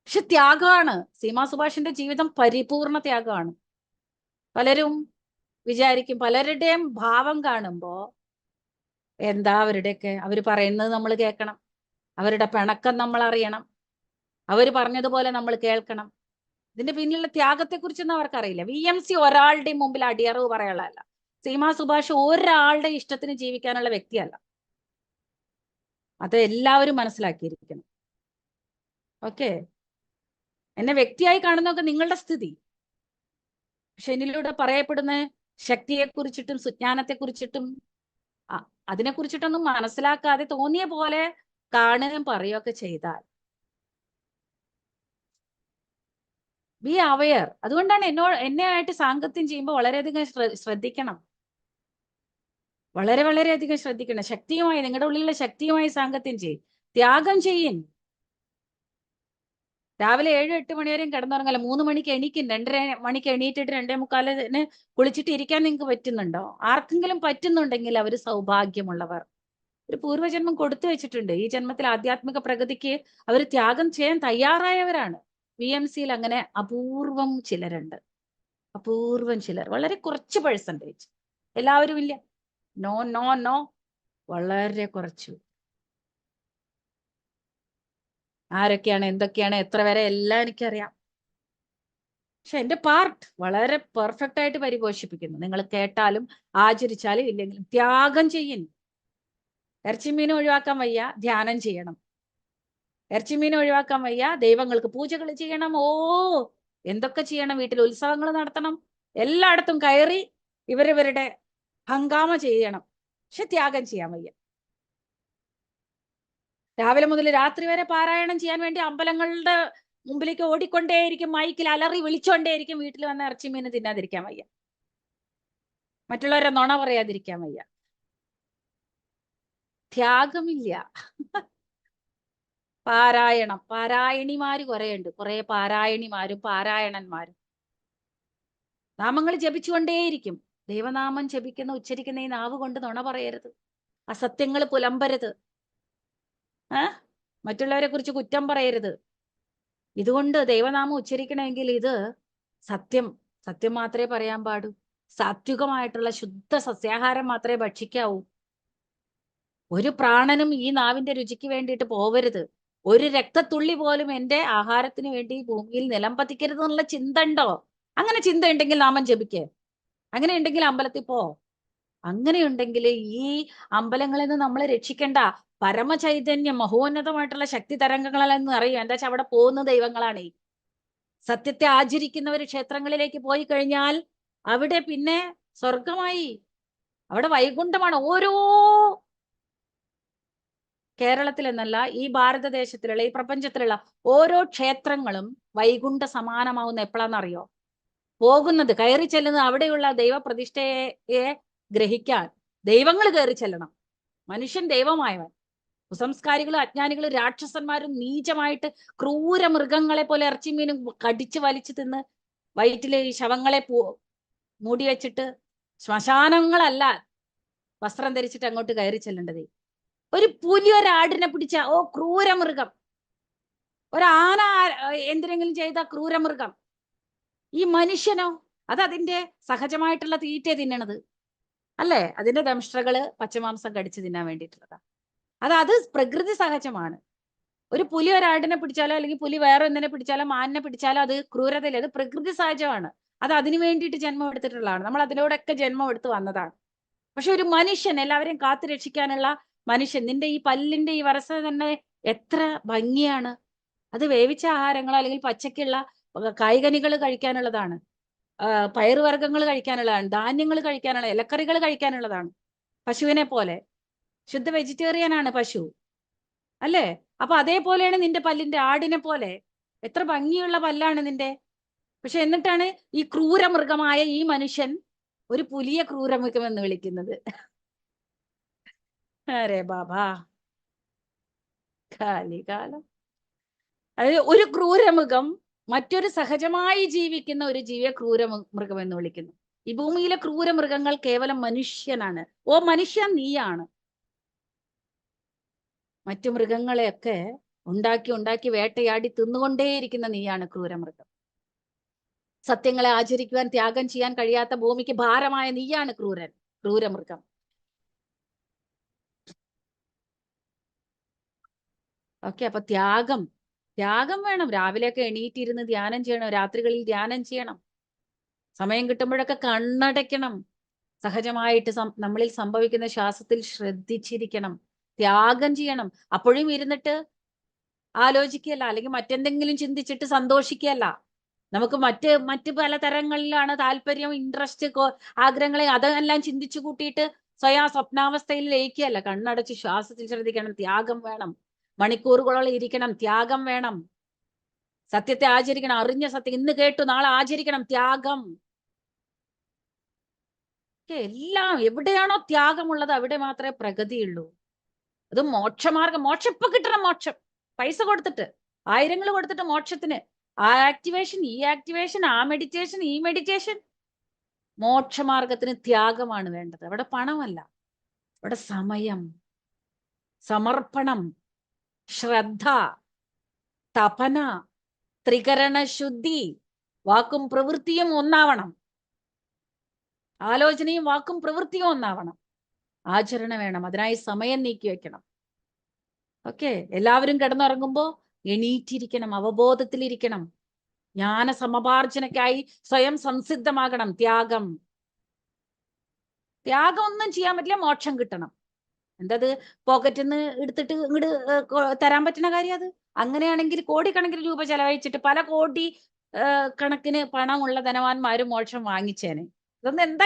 പക്ഷെ ത്യാഗമാണ്. സീമാ സുഭാഷിന്റെ ജീവിതം പരിപൂർണ ത്യാഗമാണ്. പലരും വിചാരിക്കും, പലരുടെയും ഭാവം കാണുമ്പോ എന്താ അവരുടെയൊക്കെ, അവര് പറയുന്നത് നമ്മൾ കേൾക്കണം, അവരുടെ പിണക്കം നമ്മൾ അറിയണം, അവര് പറഞ്ഞതുപോലെ നമ്മൾ കേൾക്കണം. ഇതിന്റെ പിന്നിലുള്ള ത്യാഗത്തെ കുറിച്ചൊന്നും അവർക്കറിയില്ല. VMC ഒരാളുടെയും മുമ്പിൽ അടിയറവ് പറയാനുള്ളതല്ല. സീമ സുഭാഷ് ഒരാളുടെ ഇഷ്ടത്തിന് ജീവിക്കാനുള്ള വ്യക്തിയല്ല. അത് എല്ലാവരും മനസ്സിലാക്കിയിരിക്കണം. ഓക്കെ, എന്നെ വ്യക്തിയായി കാണുന്നതൊക്കെ നിങ്ങളുടെ സ്ഥിതി. പക്ഷെ എന്നിലൂടെ പറയപ്പെടുന്ന ശക്തിയെക്കുറിച്ചിട്ടും സുജ്ഞാനത്തെക്കുറിച്ചിട്ടും അതിനെക്കുറിച്ചിട്ടൊന്നും മനസ്സിലാക്കാതെ തോന്നിയ പോലെ കാണുകയും പറയുകയൊക്കെ ചെയ്താൽ ബി അവെയർ. അതുകൊണ്ടാണ് എന്നെ ആയിട്ട് സാങ്കത്യം ചെയ്യുമ്പോൾ വളരെയധികം ശ്രദ്ധിക്കണം. വളരെയധികം ശ്രദ്ധിക്കണം. ശക്തിയുമായി, നിങ്ങളുടെ ഉള്ളിലുള്ള ശക്തിയുമായി സാങ്കത്യം ചെയ്യും. ത്യാഗം ചെയ്യും. രാവിലെ 7-8 മണി വരെയും കിടന്നുറങ്ങല. 3 മണിക്ക് എണീക്കും. 2:30 മണിക്ക് എണീറ്റിട്ട് 2:45 കുളിച്ചിട്ട് ഇരിക്കാൻ നിങ്ങൾക്ക് പറ്റുന്നുണ്ടോ? ആർക്കെങ്കിലും പറ്റുന്നുണ്ടെങ്കിൽ അവർ സൗഭാഗ്യമുള്ളവർ. ഒരു പൂർവ്വജന്മം കൊടുത്തു വെച്ചിട്ടുണ്ട്. ഈ ജന്മത്തിൽ ആധ്യാത്മിക പ്രഗതിക്ക് അവർ ത്യാഗം ചെയ്യാൻ തയ്യാറായവരാണ്. VMCയിൽ അങ്ങനെ അപൂർവം ചിലരുണ്ട്. അപൂർവം ചിലർ, വളരെ കുറച്ച് %. എല്ലാവരും ഇല്ല. നോ നോ നോ, വളരെ കുറച്ചു. ആരൊക്കെയാണ്, എന്തൊക്കെയാണ്, എത്ര വരെ എല്ലാം എനിക്കറിയാം. പക്ഷെ എന്റെ പാർട്ട് വളരെ പെർഫെക്റ്റ് ആയിട്ട് പരിപോഷിപ്പിക്കുന്നു. നിങ്ങൾ കേട്ടാലും ആചരിച്ചാലും ഇല്ലെങ്കിലും ത്യാഗം ചെയ്യും. ഇറച്ചിമീൻ ഒഴിവാക്കാൻ വയ്യ, ധ്യാനം ചെയ്യണം. ഇറച്ചിമീൻ ഒഴിവാക്കാൻ വയ്യ, ദൈവങ്ങൾക്ക് പൂജകൾ ചെയ്യണം. എന്തൊക്കെ ചെയ്യണം. വീട്ടിൽ ഉത്സവങ്ങൾ നടത്തണം. എല്ലായിടത്തും കയറി ഇവരിവരുടെ ഹങ്കാമ ചെയ്യണം. പക്ഷെ ത്യാഗം ചെയ്യാൻ വയ്യ. രാവിലെ മുതൽ രാത്രി വരെ പാരായണം ചെയ്യാൻ വേണ്ടി അമ്പലങ്ങളുടെ മുമ്പിലേക്ക് ഓടിക്കൊണ്ടേയിരിക്കും. മൈക്കിൽ അലറി വിളിച്ചോണ്ടേയിരിക്കും. വീട്ടിൽ വന്ന ഇറച്ചിമീൻ തിന്നാതിരിക്കാൻ വയ്യ. മറ്റുള്ളവരെ നുണ പറയാതിരിക്കാൻ വയ്യ. ത്യാഗമില്ല. പാരായണിമാര് കുറേയുണ്ട്. കുറെ പാരായണിമാരും പാരായണന്മാരും നാമങ്ങൾ ജപിച്ചുകൊണ്ടേയിരിക്കും. ദൈവനാമം ജപിക്കുന്ന, ഉച്ചരിക്കുന്ന ഈ നാവ് കൊണ്ട് നുണ പറയരുത്. അസത്യങ്ങൾ പുലമ്പരുത്. മറ്റുള്ളവരെ കുറിച്ച് കുറ്റം പറയരുത്. ഇതുകൊണ്ട് ദൈവനാമം ഉച്ചരിക്കണമെങ്കിൽ ഇത് സത്യം മാത്രമേ പറയാൻ പാടൂ. സാത്വികമായിട്ടുള്ള ശുദ്ധ സസ്യാഹാരം മാത്രമേ ഭക്ഷിക്കാവൂ. ഒരു പ്രാണനും ഈ നാവിന്റെ രുചിക്ക് വേണ്ടിയിട്ട് പോവരുത്. ഒരു രക്തത്തുള്ളി പോലും എന്റെ ആഹാരത്തിന് വേണ്ടി ഭൂമിയിൽ നിലം പതിക്കരുത് എന്നുള്ള ചിന്ത ഉണ്ടോ? അങ്ങനെ ചിന്ത ഉണ്ടെങ്കിൽ നാമം ജപിക്കേ. അങ്ങനെ ഉണ്ടെങ്കിൽ അമ്പലത്തിൽ പോ. അങ്ങനെയുണ്ടെങ്കിൽ ഈ അമ്പലങ്ങളിൽ നിന്ന് നമ്മളെ രക്ഷിക്കേണ്ട പരമചൈതന്യം, മഹോന്നതമായിട്ടുള്ള ശക്തി തരംഗങ്ങളെന്ന് അറിയാം. എന്താ വെച്ചാൽ അവിടെ പോകുന്ന ദൈവങ്ങളാണ്. സത്യത്തെ ആചരിക്കുന്നവർ ക്ഷേത്രങ്ങളിലേക്ക് പോയി കഴിഞ്ഞാൽ അവിടെ പിന്നെ സ്വർഗമായി, അവിടെ വൈകുണ്ഠമാണ്. ഓരോ കേരളത്തിൽ എന്നല്ല, ഈ ഭാരതദേശത്തിലുള്ള, ഈ പ്രപഞ്ചത്തിലുള്ള ഓരോ ക്ഷേത്രങ്ങളും വൈകുണ്ഠ സമാനമാവുന്ന എപ്പോഴാണെന്നറിയോ? പോകുന്നത്, കയറി ചെല്ലുന്നത് അവിടെയുള്ള ദൈവപ്രതിഷ്ഠയെ ഗ്രഹിക്കാൻ ദൈവങ്ങൾ കയറി ചെല്ലണം. മനുഷ്യൻ ദൈവമായവൻ. കുസംസ്കാരികളും അജ്ഞാനികളും രാക്ഷസന്മാരും നീചമായിട്ട് ക്രൂര മൃഗങ്ങളെ പോലെ ഇറച്ചിമീനും കടിച്ചു വലിച്ചു തിന്ന് വയറ്റിലെ ഈ ശവങ്ങളെ മൂടി വെച്ചിട്ട് ശ്മശാനങ്ങളല്ല വസ്ത്രം ധരിച്ചിട്ട് അങ്ങോട്ട് കയറി ചെല്ലേണ്ടത്. ഒരു പുലി ഒരാടിനെ പിടിച്ച ക്രൂരമൃഗം. ഒരാന എന്തിനെങ്കിലും ചെയ്ത ക്രൂരമൃഗം. ഈ മനുഷ്യനോ? അതിന്റെ സഹജമായിട്ടുള്ള തീറ്റ തിന്നണത് അല്ലേ? അതിന്റെ ദംഷ്ട്രകള് പച്ചമാംസം കടിച്ചു തിന്നാൻ വേണ്ടിയിട്ടുള്ളതാ. അത് പ്രകൃതി സഹജമാണ്. ഒരു പുലി ഒരാടിനെ പിടിച്ചാലോ, അല്ലെങ്കിൽ പുലി വേറെ ഒന്നിനെ പിടിച്ചാലോ, മാനിനെ പിടിച്ചാലോ അത് ക്രൂരതയില്ല. അത് പ്രകൃതി സഹജമാണ്. അത് അതിനു വേണ്ടിയിട്ട് ജന്മം എടുത്തിട്ടുള്ളതാണ്. നമ്മൾ അതിലൂടെയൊക്കെ ജന്മം എടുത്ത് വന്നതാണ്. പക്ഷെ ഒരു മനുഷ്യൻ, എല്ലാവരെയും കാത്തു രക്ഷിക്കാനുള്ള മനുഷ്യൻ, നിന്റെ ഈ പല്ലിന്റെ ഈ വരസ തന്നെ എത്ര ഭംഗിയാണ്. അത് വേവിച്ച ആഹാരങ്ങൾ അല്ലെങ്കിൽ പച്ചക്കുള്ള കായ്കനികൾ കഴിക്കാനുള്ളതാണ്. പയറുവർഗ്ഗങ്ങൾ കഴിക്കാനുള്ളതാണ്. ധാന്യങ്ങൾ കഴിക്കാനുള്ള, ഇലക്കറികൾ കഴിക്കാനുള്ളതാണ്. പശുവിനെ പോലെ ശുദ്ധ വെജിറ്റേറിയൻ ആണ് പശു അല്ലേ? അപ്പൊ അതേപോലെയാണ് നിന്റെ പല്ലിന്റെ, ആടിനെ പോലെ എത്ര ഭംഗിയുള്ള പല്ലാണ് നിന്റെ. പക്ഷെ എന്നിട്ടാണ് ഈ ക്രൂരമൃഗമായ ഈ മനുഷ്യൻ ഒരു പുലിയെ ക്രൂരമൃഗം എന്ന് വിളിക്കുന്നത്. അരേ ബാബാ, കാലികാലം. അതായത് ഒരു ക്രൂരമൃഗം മറ്റൊരു സഹജമായി ജീവിക്കുന്ന ഒരു ജീവിയെ ക്രൂരമൃഗം എന്ന് വിളിക്കുന്നു. ഈ ഭൂമിയിലെ ക്രൂരമൃഗങ്ങൾ കേവലം മനുഷ്യനാണ്. മനുഷ്യൻ നീയാണ്. മറ്റു മൃഗങ്ങളെയൊക്കെ ഉണ്ടാക്കി വേട്ടയാടി തിന്നുകൊണ്ടേയിരിക്കുന്ന നീയാണ് ക്രൂരമൃഗം. സത്യങ്ങളെ ആചരിക്കുവാൻ, ത്യാഗം ചെയ്യാൻ കഴിയാത്ത ഭൂമിക്ക് ഭാരമായ നീയാണ് ക്രൂരമൃഗം. ഓക്കെ, അപ്പൊ ത്യാഗം വേണം. രാവിലെയൊക്കെ എണീറ്റിരുന്ന് ധ്യാനം ചെയ്യണം. രാത്രികളിൽ ധ്യാനം ചെയ്യണം. സമയം കിട്ടുമ്പോഴൊക്കെ കണ്ണടയ്ക്കണം. സഹജമായിട്ട് നമ്മളിൽ സംഭവിക്കുന്ന ശ്വാസത്തിൽ ശ്രദ്ധിച്ചിരിക്കണം, ത്യാഗം ചെയ്യണം. അപ്പോഴും ഇരുന്നിട്ട് ആലോചിക്കുകയല്ല, അല്ലെങ്കിൽ മറ്റെന്തെങ്കിലും ചിന്തിച്ചിട്ട് സന്തോഷിക്കുകയല്ല. നമുക്ക് മറ്റ് പല തരങ്ങളിലാണ് താല്പര്യം, ഇൻട്രസ്റ്റ്, ആഗ്രഹങ്ങളെ അതെല്ലാം ചിന്തിച്ചു കൂട്ടിയിട്ട് സ്വയം സ്വപ്നാവസ്ഥയിൽ ലയിക്കുകയല്ല. കണ്ണടച്ച് ശ്വാസത്തിൽ ശ്രദ്ധിക്കണം, ത്യാഗം വേണം. മണിക്കൂറുകളോളം ഇരിക്കണം, ത്യാഗം വേണം. സത്യത്തെ ആചരിക്കണം, അറിഞ്ഞ സത്യം ഇന്ന് കേട്ടു നാളെ ആചരിക്കണം, ത്യാഗം. എല്ലാം എവിടെയാണോ ത്യാഗമുള്ളത് അവിടെ മാത്രമേ പ്രഗതിയുള്ളൂ. അത് മോക്ഷമാർഗം. മോക്ഷം ഇപ്പൊ കിട്ടണം. മോക്ഷം പൈസ കൊടുത്തിട്ട്, ആയിരങ്ങൾ കൊടുത്തിട്ട് മോക്ഷത്തിന് ആ ആക്ടിവേഷൻ, ഈ ആക്ടിവേഷൻ, ആ മെഡിറ്റേഷൻ, ഈ മെഡിറ്റേഷൻ. മോക്ഷമാർഗത്തിന് ത്യാഗമാണ് വേണ്ടത്. അവിടെ പണമല്ല, അവിടെ സമയം, സമർപ്പണം, ശ്രദ്ധ, തപന, ത്രികരണ ശുദ്ധി. വാക്കും പ്രവൃത്തിയും ഒന്നാവണം. ആലോചനയും വാക്കും പ്രവൃത്തിയും ഒന്നാവണം. ആചരണ വേണം. അതിനായി സമയം നീക്കി വെക്കണം. ഓക്കെ. എല്ലാവരും കിടന്നുറങ്ങുമ്പോ എണീറ്റിരിക്കണം, അവബോധത്തിലിരിക്കണം. ജ്ഞാന സമപാർജനയ്ക്കായി സ്വയം സംസിദ്ധമാകണം. ത്യാഗം ഒന്നും ചെയ്യാൻ പറ്റില്ല, മോക്ഷം കിട്ടണം. എന്തത് പോക്കറ്റിൽ നിന്ന് എടുത്തിട്ട് ഇങ്ങോട്ട് തരാൻ പറ്റുന്ന കാര്യം അത്? അങ്ങനെയാണെങ്കിൽ കോടിക്കണക്കിന് രൂപ ചെലവഴിച്ചിട്ട് പല കോടി കണക്കിന് പണമുള്ള ധനവാന്മാരും മോക്ഷം വാങ്ങിച്ചേനെ. ഇതൊന്നും എന്താ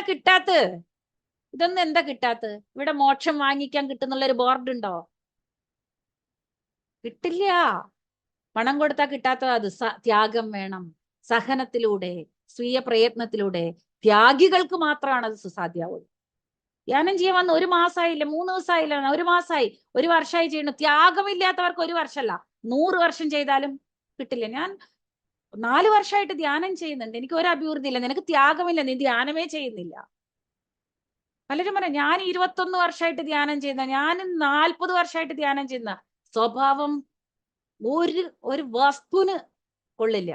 കിട്ടാത്തത്? ഇവിടെ മോക്ഷം വാങ്ങിക്കാൻ കിട്ടുന്നുള്ള ഒരു ബോർഡ് ഉണ്ടോ? കിട്ടില്ല. പണം കൊടുത്താൽ കിട്ടാത്തത് അത്. ത്യാഗം വേണം. സഹനത്തിലൂടെ, സ്വീയ പ്രയത്നത്തിലൂടെ. ത്യാഗികൾക്ക് മാത്രമാണ് അത് സുസാധ്യാവുള്ളൂ. ധ്യാനം ചെയ്യാൻ വന്ന് 1 മാസമായില്ല, 3 ദിവസമായില്ല, 1 മാസമായി, 1 വർഷമായി ചെയ്യുന്നു. ത്യാഗമില്ലാത്തവർക്ക് 1 വർഷമല്ല, 100 വർഷം ചെയ്താലും കിട്ടില്ല. ഞാൻ 4 വർഷമായിട്ട് ധ്യാനം ചെയ്യുന്നുണ്ട്, എനിക്ക് ഒരു അഭിവൃദ്ധി ഇല്ല. നിനക്ക് ത്യാഗമില്ല, നീ ധ്യാനമേ ചെയ്യുന്നില്ല. പലരും പറയാം ഞാൻ 21 വർഷമായിട്ട് ധ്യാനം ചെയ്യുന്ന, ഞാൻ 40 വർഷമായിട്ട് ധ്യാനം ചെയ്യുന്ന. സ്വഭാവം ഒരു വസ്തുവിന് കൊള്ളില്ല.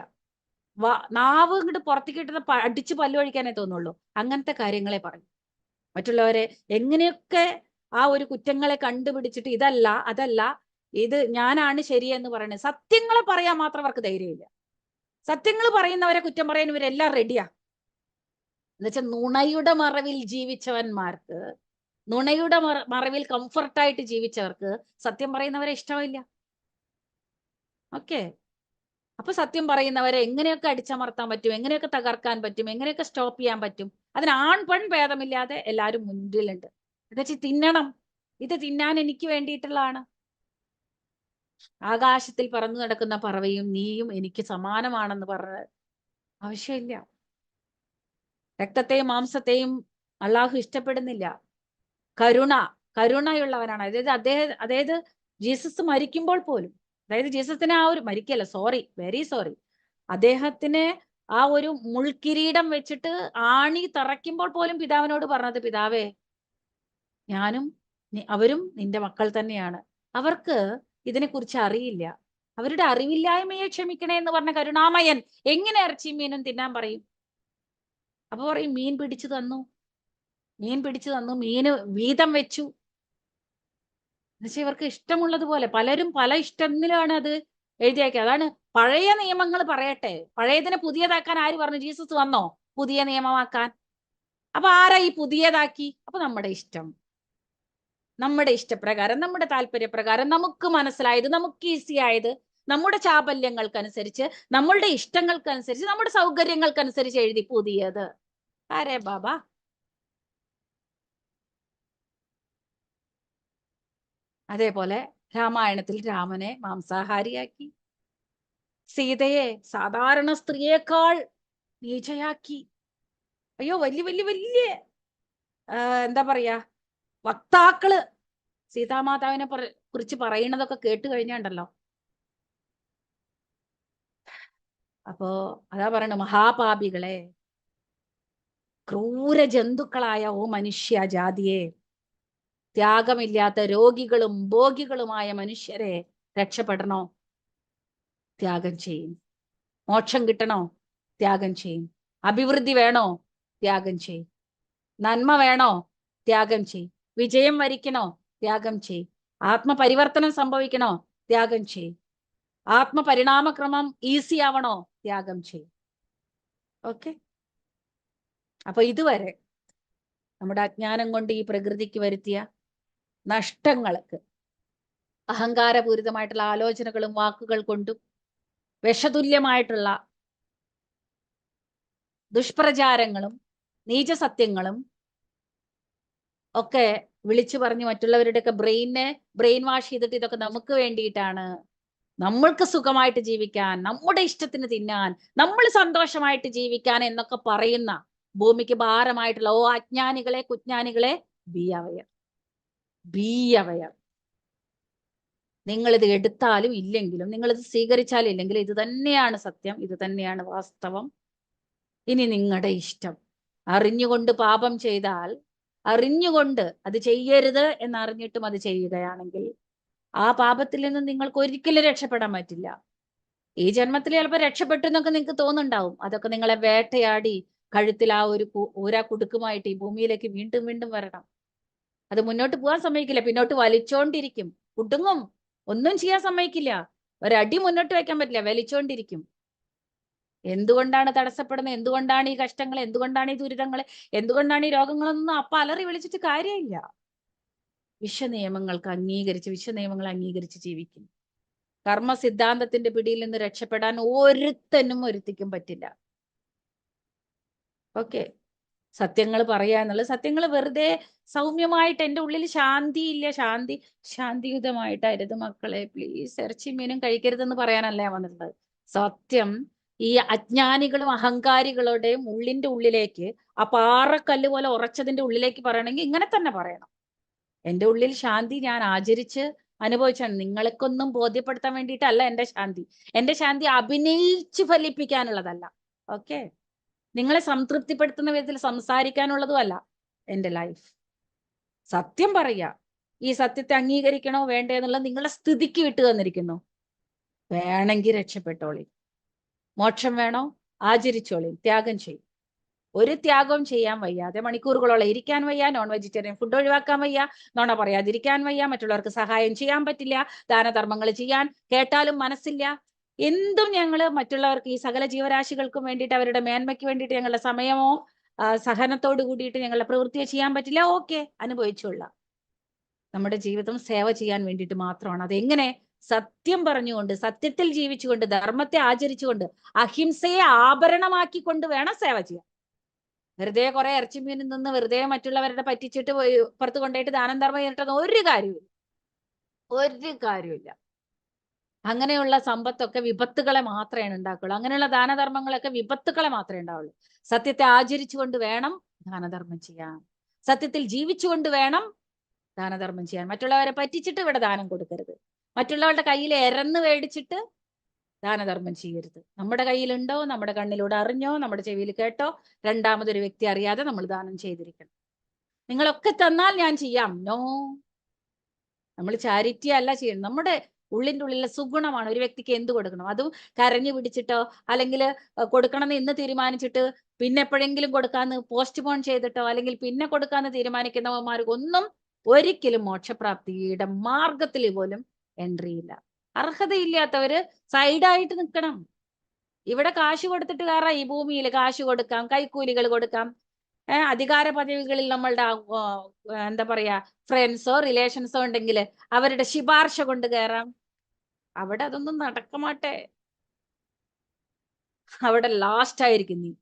നാവ് ഇങ്ങോട്ട് പുറത്തേക്ക് ഇട്ടുന്ന അടിച്ച് പല്ലു കഴിക്കാനേ തോന്നുള്ളൂ. അങ്ങനത്തെ കാര്യങ്ങളെ പറയും. മറ്റുള്ളവരെ എങ്ങനെയൊക്കെ ആ ഒരു കുറ്റങ്ങളെ കണ്ടുപിടിച്ചിട്ട് അതല്ല ഇത് ഞാനാണ് ശരിയെന്ന് പറയുന്നത്. സത്യങ്ങളെ പറയാൻ മാത്രം അവർക്ക് ധൈര്യമില്ല. സത്യങ്ങൾ പറയുന്നവരെ കുറ്റം പറയാൻ ഇവരെല്ലാം റെഡിയാ. എന്നുവെച്ചാൽ നുണയുടെ മറവിൽ ജീവിച്ചവന്മാർക്ക്, നുണയുടെ മറവിൽ കംഫർട്ടായിട്ട് ജീവിച്ചവർക്ക് സത്യം പറയുന്നവരെ ഇഷ്ടമില്ല. ഓക്കെ. അപ്പൊ സത്യം പറയുന്നവരെ എങ്ങനെയൊക്കെ അടിച്ചമർത്താൻ പറ്റും, എങ്ങനെയൊക്കെ തകർക്കാൻ പറ്റും, എങ്ങനെയൊക്കെ സ്റ്റോപ്പ് ചെയ്യാൻ പറ്റും, അതിന് ആൺ പെൺ ഭേദമില്ലാതെ എല്ലാവരും മുന്നിലുണ്ട്. എന്നുവെച്ചാൽ തിന്നണം, ഇത് തിന്നാൻ എനിക്ക് വേണ്ടിയിട്ടുള്ളതാണ്. ആകാശത്തിൽ പറന്നു നടക്കുന്ന പറവയും നീയും എനിക്ക് സമാനമാണെന്ന് പറഞ്ഞ ആവശ്യമില്ല. രക്തത്തെയും മാംസത്തെയും അള്ളാഹു ഇഷ്ടപ്പെടുന്നില്ല. കരുണയുള്ളവനാണ്. അതായത് ജീസസ് മരിക്കുമ്പോൾ പോലും, അതായത് ജീസസിനെ ആ ഒരു മരിക്കല്ല, വെരി സോറി, അദ്ദേഹത്തിന് ആ ഒരു മുൾക്കിരീടം വെച്ചിട്ട് ആണി തറയ്ക്കുമ്പോൾ പോലും പിതാവിനോട് പറഞ്ഞത്, പിതാവേ ഞാനും അവരും നിന്റെ മക്കൾ തന്നെയാണ്. അവർക്ക് ഇതിനെക്കുറിച്ച് അറിയില്ല, അവരുടെ അറിവില്ലായ്മയെ ക്ഷമിക്കണേ എന്ന് പറഞ്ഞ കരുണാമയൻ എങ്ങനെ ഇറച്ചിയും മീനും തിന്നാൻ പറയും? അപ്പൊ പറയും മീൻ പിടിച്ചു തന്നു, മീന് വീതം വെച്ചു. എന്നുവെച്ചാൽ ഇവർക്ക് ഇഷ്ടമുള്ളതുപോലെ, പലരും പല ഇഷ്ടങ്ങളിലാണ് അത് എഴുതിയാക്കിയത്. അതാണ് പഴയ നിയമങ്ങൾ പറയട്ടെ. പഴയതിനെ പുതിയതാക്കാൻ ആര് പറഞ്ഞു? ജീസസ് വന്നോ പുതിയ നിയമമാക്കാൻ? അപ്പൊ ആരാ ഈ പുതിയതാക്കി? അപ്പൊ നമ്മുടെ ഇഷ്ടപ്രകാരം, നമ്മുടെ താല്പര്യപ്രകാരം, നമുക്ക് മനസ്സിലായത്, നമുക്ക് ഈസി ആയത്, നമ്മുടെ ചാപല്യങ്ങൾക്കനുസരിച്ച്, നമ്മളുടെ ഇഷ്ടങ്ങൾക്കനുസരിച്ച്, നമ്മുടെ സൗകര്യങ്ങൾക്കനുസരിച്ച് എഴുതി പുതിയത്. ആരേ ബാബ? അതേപോലെ രാമായണത്തിൽ രാമനെ മാംസാഹാരിയാക്കി, സീതയെ സാധാരണ സ്ത്രീയേക്കാൾ നീചയാക്കി. അയ്യോ, വലിയ എന്താ പറയാ, വക്താക്കള് സീതാമാതാവിനെ കുറിച്ച് പറയുന്നതൊക്കെ കേട്ട് കഴിഞ്ഞുണ്ടല്ലോ. അപ്പോ അതാ പറയണ, മഹാപാപികളെ, ക്രൂര ജന്തുക്കളായ ഓ മനുഷ്യ ജാതിയെ, ത്യാഗമില്ലാത്ത രോഗികളും ഭോഗികളുമായ മനുഷ്യരെ രക്ഷപ്പെടണോ? ത്യാഗം ചെയ്യും. മോക്ഷം കിട്ടണോ? ത്യാഗം ചെയ്യും. അഭിവൃദ്ധി വേണോ? ത്യാഗം ചെയ്യും. നന്മ വേണോ? ത്യാഗം ചെയ്യും. വിജയം വരിക്കണോ? ത്യാഗം ചെയ്യും. ആത്മപരിവർത്തനം സംഭവിക്കണോ? ത്യാഗം ചെയ്യും. ആത്മപരിണാമക്രമം ഈസി ആവണോ? ത്യാഗം ചെയ്യും. ഓക്കെ. അപ്പൊ ഇതുവരെ നമ്മുടെ അജ്ഞാനം കൊണ്ട് ഈ പ്രകൃതിക്ക് വരുത്തിയ നഷ്ടങ്ങൾക്ക്, അഹങ്കാരപൂരിതമായിട്ടുള്ള ആലോചനകളും വാക്കുകൾ കൊണ്ടും വിഷതുല്യമായിട്ടുള്ള ദുഷ്പ്രചാരങ്ങളും നീചസത്യങ്ങളും ഒക്കെ വിളിച്ചു പറഞ്ഞ് മറ്റുള്ളവരുടെയൊക്കെ ബ്രെയിൻ വാഷ് ചെയ്തിട്ട് ഇതൊക്കെ നമുക്ക് വേണ്ടിയിട്ടാണ്, നമ്മൾക്ക് സുഖമായിട്ട് ജീവിക്കാൻ, നമ്മുടെ ഇഷ്ടത്തിന് തിന്നാൻ, നമ്മൾ സന്തോഷമായിട്ട് ജീവിക്കാൻ എന്നൊക്കെ പറയുന്ന ഭൂമിക്ക് ഭാരമായിട്ടുള്ള അജ്ഞാനികളെ, കുജ്ഞാനികളെ, ബി അവയർ, ബി അവയർ. നിങ്ങളിത് എടുത്താലും ഇല്ലെങ്കിലും, നിങ്ങളിത് സ്വീകരിച്ചാലും ഇല്ലെങ്കിലും, ഇത് തന്നെയാണ് സത്യം, ഇത് തന്നെയാണ് വാസ്തവം. ഇനി നിങ്ങളുടെ ഇഷ്ടം. അറിഞ്ഞുകൊണ്ട് പാപം ചെയ്താൽ, അറിഞ്ഞുകൊണ്ട് അത് ചെയ്യരുത് എന്നറിഞ്ഞിട്ടും അത് ചെയ്യുകയാണെങ്കിൽ ആ പാപത്തിൽ നിന്ന് നിങ്ങൾക്ക് ഒരിക്കലും രക്ഷപ്പെടാൻ പറ്റില്ല. ഈ ജന്മത്തിൽ ചിലപ്പോൾ രക്ഷപ്പെട്ടു എന്നൊക്കെ നിങ്ങൾക്ക് തോന്നുന്നുണ്ടാവും. അതൊക്കെ നിങ്ങളെ വേട്ടയാടി കഴുത്തിൽ ആ ഒരു ഊരാ കുടുക്കുമായിട്ട് ഈ ഭൂമിയിലേക്ക് വീണ്ടും വീണ്ടും വരണം. അത് മുന്നോട്ട് പോകാൻ സമ്മതിക്കില്ല, പിന്നോട്ട് വലിച്ചോണ്ടിരിക്കും, കുടുങ്ങും, ഒന്നും ചെയ്യാൻ സമ്മതിക്കില്ല, ഒരടി മുന്നോട്ട് വെക്കാൻ പറ്റില്ല, വലിച്ചോണ്ടിരിക്കും. എന്തുകൊണ്ടാണ് തടസ്സപ്പെടുന്നത്, എന്തുകൊണ്ടാണ് ഈ കഷ്ടങ്ങൾ, എന്തുകൊണ്ടാണ് ഈ ദുരിതങ്ങൾ, എന്തുകൊണ്ടാണ് ഈ രോഗങ്ങളൊന്നും അപ്പൊ അലറി വിളിച്ചിട്ട് കാര്യമില്ല. വിശ്വനിയമങ്ങൾ അംഗീകരിച്ച് ജീവിക്കും. കർമ്മ സിദ്ധാന്തത്തിന്റെ പിടിയിൽ നിന്ന് രക്ഷപ്പെടാൻ ഒരുത്തിക്കും പറ്റില്ല. ഓക്കെ, സത്യങ്ങൾ പറയാ എന്നുള്ളത്, സത്യങ്ങൾ വെറുതെ സൗമ്യമായിട്ട്, എൻ്റെ ഉള്ളിൽ ശാന്തിയില്ല, ശാന്തിയുതമായിട്ടായിരുന്നു മക്കളെ, പ്ലീസ് ഇറച്ചി മീനും കഴിക്കരുതെന്ന് പറയാനല്ല ഞാൻ വന്നിട്ടുള്ളത്. സത്യം ഈ അജ്ഞാനികളും അഹങ്കാരികളുടെയും ഉള്ളിന്റെ ഉള്ളിലേക്ക്, ആ പാറക്കല്ല് പോലെ ഉറച്ചതിന്റെ ഉള്ളിലേക്ക് പറയണമെങ്കിൽ ഇങ്ങനെ തന്നെ പറയണം. എൻ്റെ ഉള്ളിൽ ശാന്തി ഞാൻ ആചരിച്ച് അനുഭവിച്ചാണ്. നിങ്ങൾക്കൊന്നും ബോധ്യപ്പെടുത്താൻ വേണ്ടിയിട്ടല്ല എൻ്റെ ശാന്തി അഭിനയിച്ച് ഫലിപ്പിക്കാനുള്ളതല്ല. ഓക്കെ, നിങ്ങളെ സംതൃപ്തിപ്പെടുത്തുന്ന വിധത്തിൽ സംസാരിക്കാനുള്ളതും അല്ല എൻ്റെ ലൈഫ്. സത്യം പറയുക, ഈ സത്യത്തെ അംഗീകരിക്കണോ വേണ്ടേ എന്നുള്ളത് നിങ്ങളുടെ സ്ഥിതിക്ക് വിട്ടു തന്നിരിക്കുന്നു. വേണമെങ്കിൽ രക്ഷപ്പെട്ടോളി, മോക്ഷം വേണോ ആചരിച്ചോളി, ത്യാഗം ചെയ്യും. ഒരു ത്യാഗവും ചെയ്യാൻ വയ്യാതെ മണിക്കൂറുകളോളം ഇരിക്കാൻ വയ്യ, നോൺ വെജിറ്റേറിയൻ ഫുഡ് ഒഴിവാക്കാൻ വയ്യ, നുണ പറയാതിരിക്കാൻ വയ്യ, മറ്റുള്ളവർക്ക് സഹായം ചെയ്യാൻ പറ്റില്ല, ദാനധർമ്മങ്ങൾ ചെയ്യാൻ കേട്ടാലും മനസ്സില്ല. എന്തും ഞങ്ങൾ മറ്റുള്ളവർക്ക്, ഈ സകല ജീവരാശികൾക്കും വേണ്ടിയിട്ട്, അവരുടെ മേന്മയ്ക്ക് വേണ്ടിയിട്ട് ഞങ്ങളുടെ സമയമോ സഹനത്തോട് കൂടിയിട്ട് ഞങ്ങളുടെ പ്രവൃത്തിയോ ചെയ്യാൻ പറ്റില്ല. ഓക്കെ, അനുഭവിച്ചുകൊള്ളാം. നമ്മുടെ ജീവിതം സേവ ചെയ്യാൻ വേണ്ടിയിട്ട് മാത്രമാണ്. അതെങ്ങനെ? സത്യം പറഞ്ഞുകൊണ്ട്, സത്യത്തിൽ ജീവിച്ചുകൊണ്ട്, ധർമ്മത്തെ ആചരിച്ചുകൊണ്ട്, അഹിംസയെ ആഭരണമാക്കിക്കൊണ്ട് വേണം സേവ ചെയ്യാൻ. വെറുതെ കുറെ ഇറച്ചിമീനിൽ നിന്ന് വെറുതെ മറ്റുള്ളവരുടെ പറ്റിച്ചിട്ട് പുറത്ത് കൊണ്ടുപോയിട്ട് ദാനം ധർമ്മം ചെയ്തിട്ടൊന്നും ഒരു കാര്യമില്ല. അങ്ങനെയുള്ള സമ്പത്തൊക്കെ വിപത്തുകളെ മാത്രമേ ഉണ്ടാക്കുള്ളൂ. അങ്ങനെയുള്ള ദാനധർമ്മങ്ങളൊക്കെ വിപത്തുകളെ മാത്രമേ ഉണ്ടാവുള്ളൂ. സത്യത്തെ ആചരിച്ചുകൊണ്ട് വേണം ദാനധർമ്മം ചെയ്യാൻ, സത്യത്തിൽ ജീവിച്ചുകൊണ്ട് വേണം ദാനധർമ്മം ചെയ്യാൻ. മറ്റുള്ളവരെ പറ്റിച്ചിട്ട് ഇവിടെ ദാനം കൊടുക്കരുത്, മറ്റുള്ളവരുടെ കയ്യിൽ എരന്ന് മേടിച്ചിട്ട് ദാനധർമ്മം ചെയ്യരുത്. നമ്മുടെ കയ്യിലുണ്ടോ, നമ്മുടെ കണ്ണിലൂടെ അറിഞ്ഞോ, നമ്മുടെ ചെവിയിൽ കേട്ടോ, രണ്ടാമതൊരു വ്യക്തി അറിയാതെ നമ്മൾ ദാനം ചെയ്തിരിക്കണം. നിങ്ങളൊക്കെ തന്നാൽ ഞാൻ ചെയ്യാം, നോ. നമ്മൾ ചാരിറ്റി അല്ല ചെയ്യണം, നമ്മുടെ ഉള്ളിൻ്റെ ഉള്ളിലെ സുഗുണമാണ്. ഒരു വ്യക്തിക്ക് എന്ത് കൊടുക്കണം, അതും കരഞ്ഞു പിടിച്ചിട്ടോ അല്ലെങ്കിൽ കൊടുക്കണമെന്ന് ഇന്ന് തീരുമാനിച്ചിട്ട് പിന്നെ എപ്പോഴെങ്കിലും കൊടുക്കാന്ന് പോസ്റ്റ്പോൺ ചെയ്തിട്ടോ അല്ലെങ്കിൽ പിന്നെ കൊടുക്കാന്ന് തീരുമാനിക്കുന്നവന്മാർക്കൊന്നും ഒരിക്കലും മോക്ഷപ്രാപ്തിയുടെ മാർഗത്തിൽ പോലും എൻട്രി ഇല്ല. അർഹതയില്ലാത്തവര് സൈഡായിട്ട് നിൽക്കണം. ഇവിടെ കാശ് കൊടുത്തിട്ട് കയറാം, ഈ ഭൂമിയിൽ കാശ് കൊടുക്കാം, കൈക്കൂലികൾ കൊടുക്കാം, അധികാര പദവികളിൽ നമ്മളുടെ എന്താ പറയാ ഫ്രണ്ട്സോ റിലേഷൻസോ ഉണ്ടെങ്കിൽ അവരുടെ ശുപാർശ കൊണ്ട് കയറാം. അവിടെ അതൊന്നും നടക്കമാട്ടെ, അവിടെ ലാസ്റ്റ് ആയിരിക്കും നീ.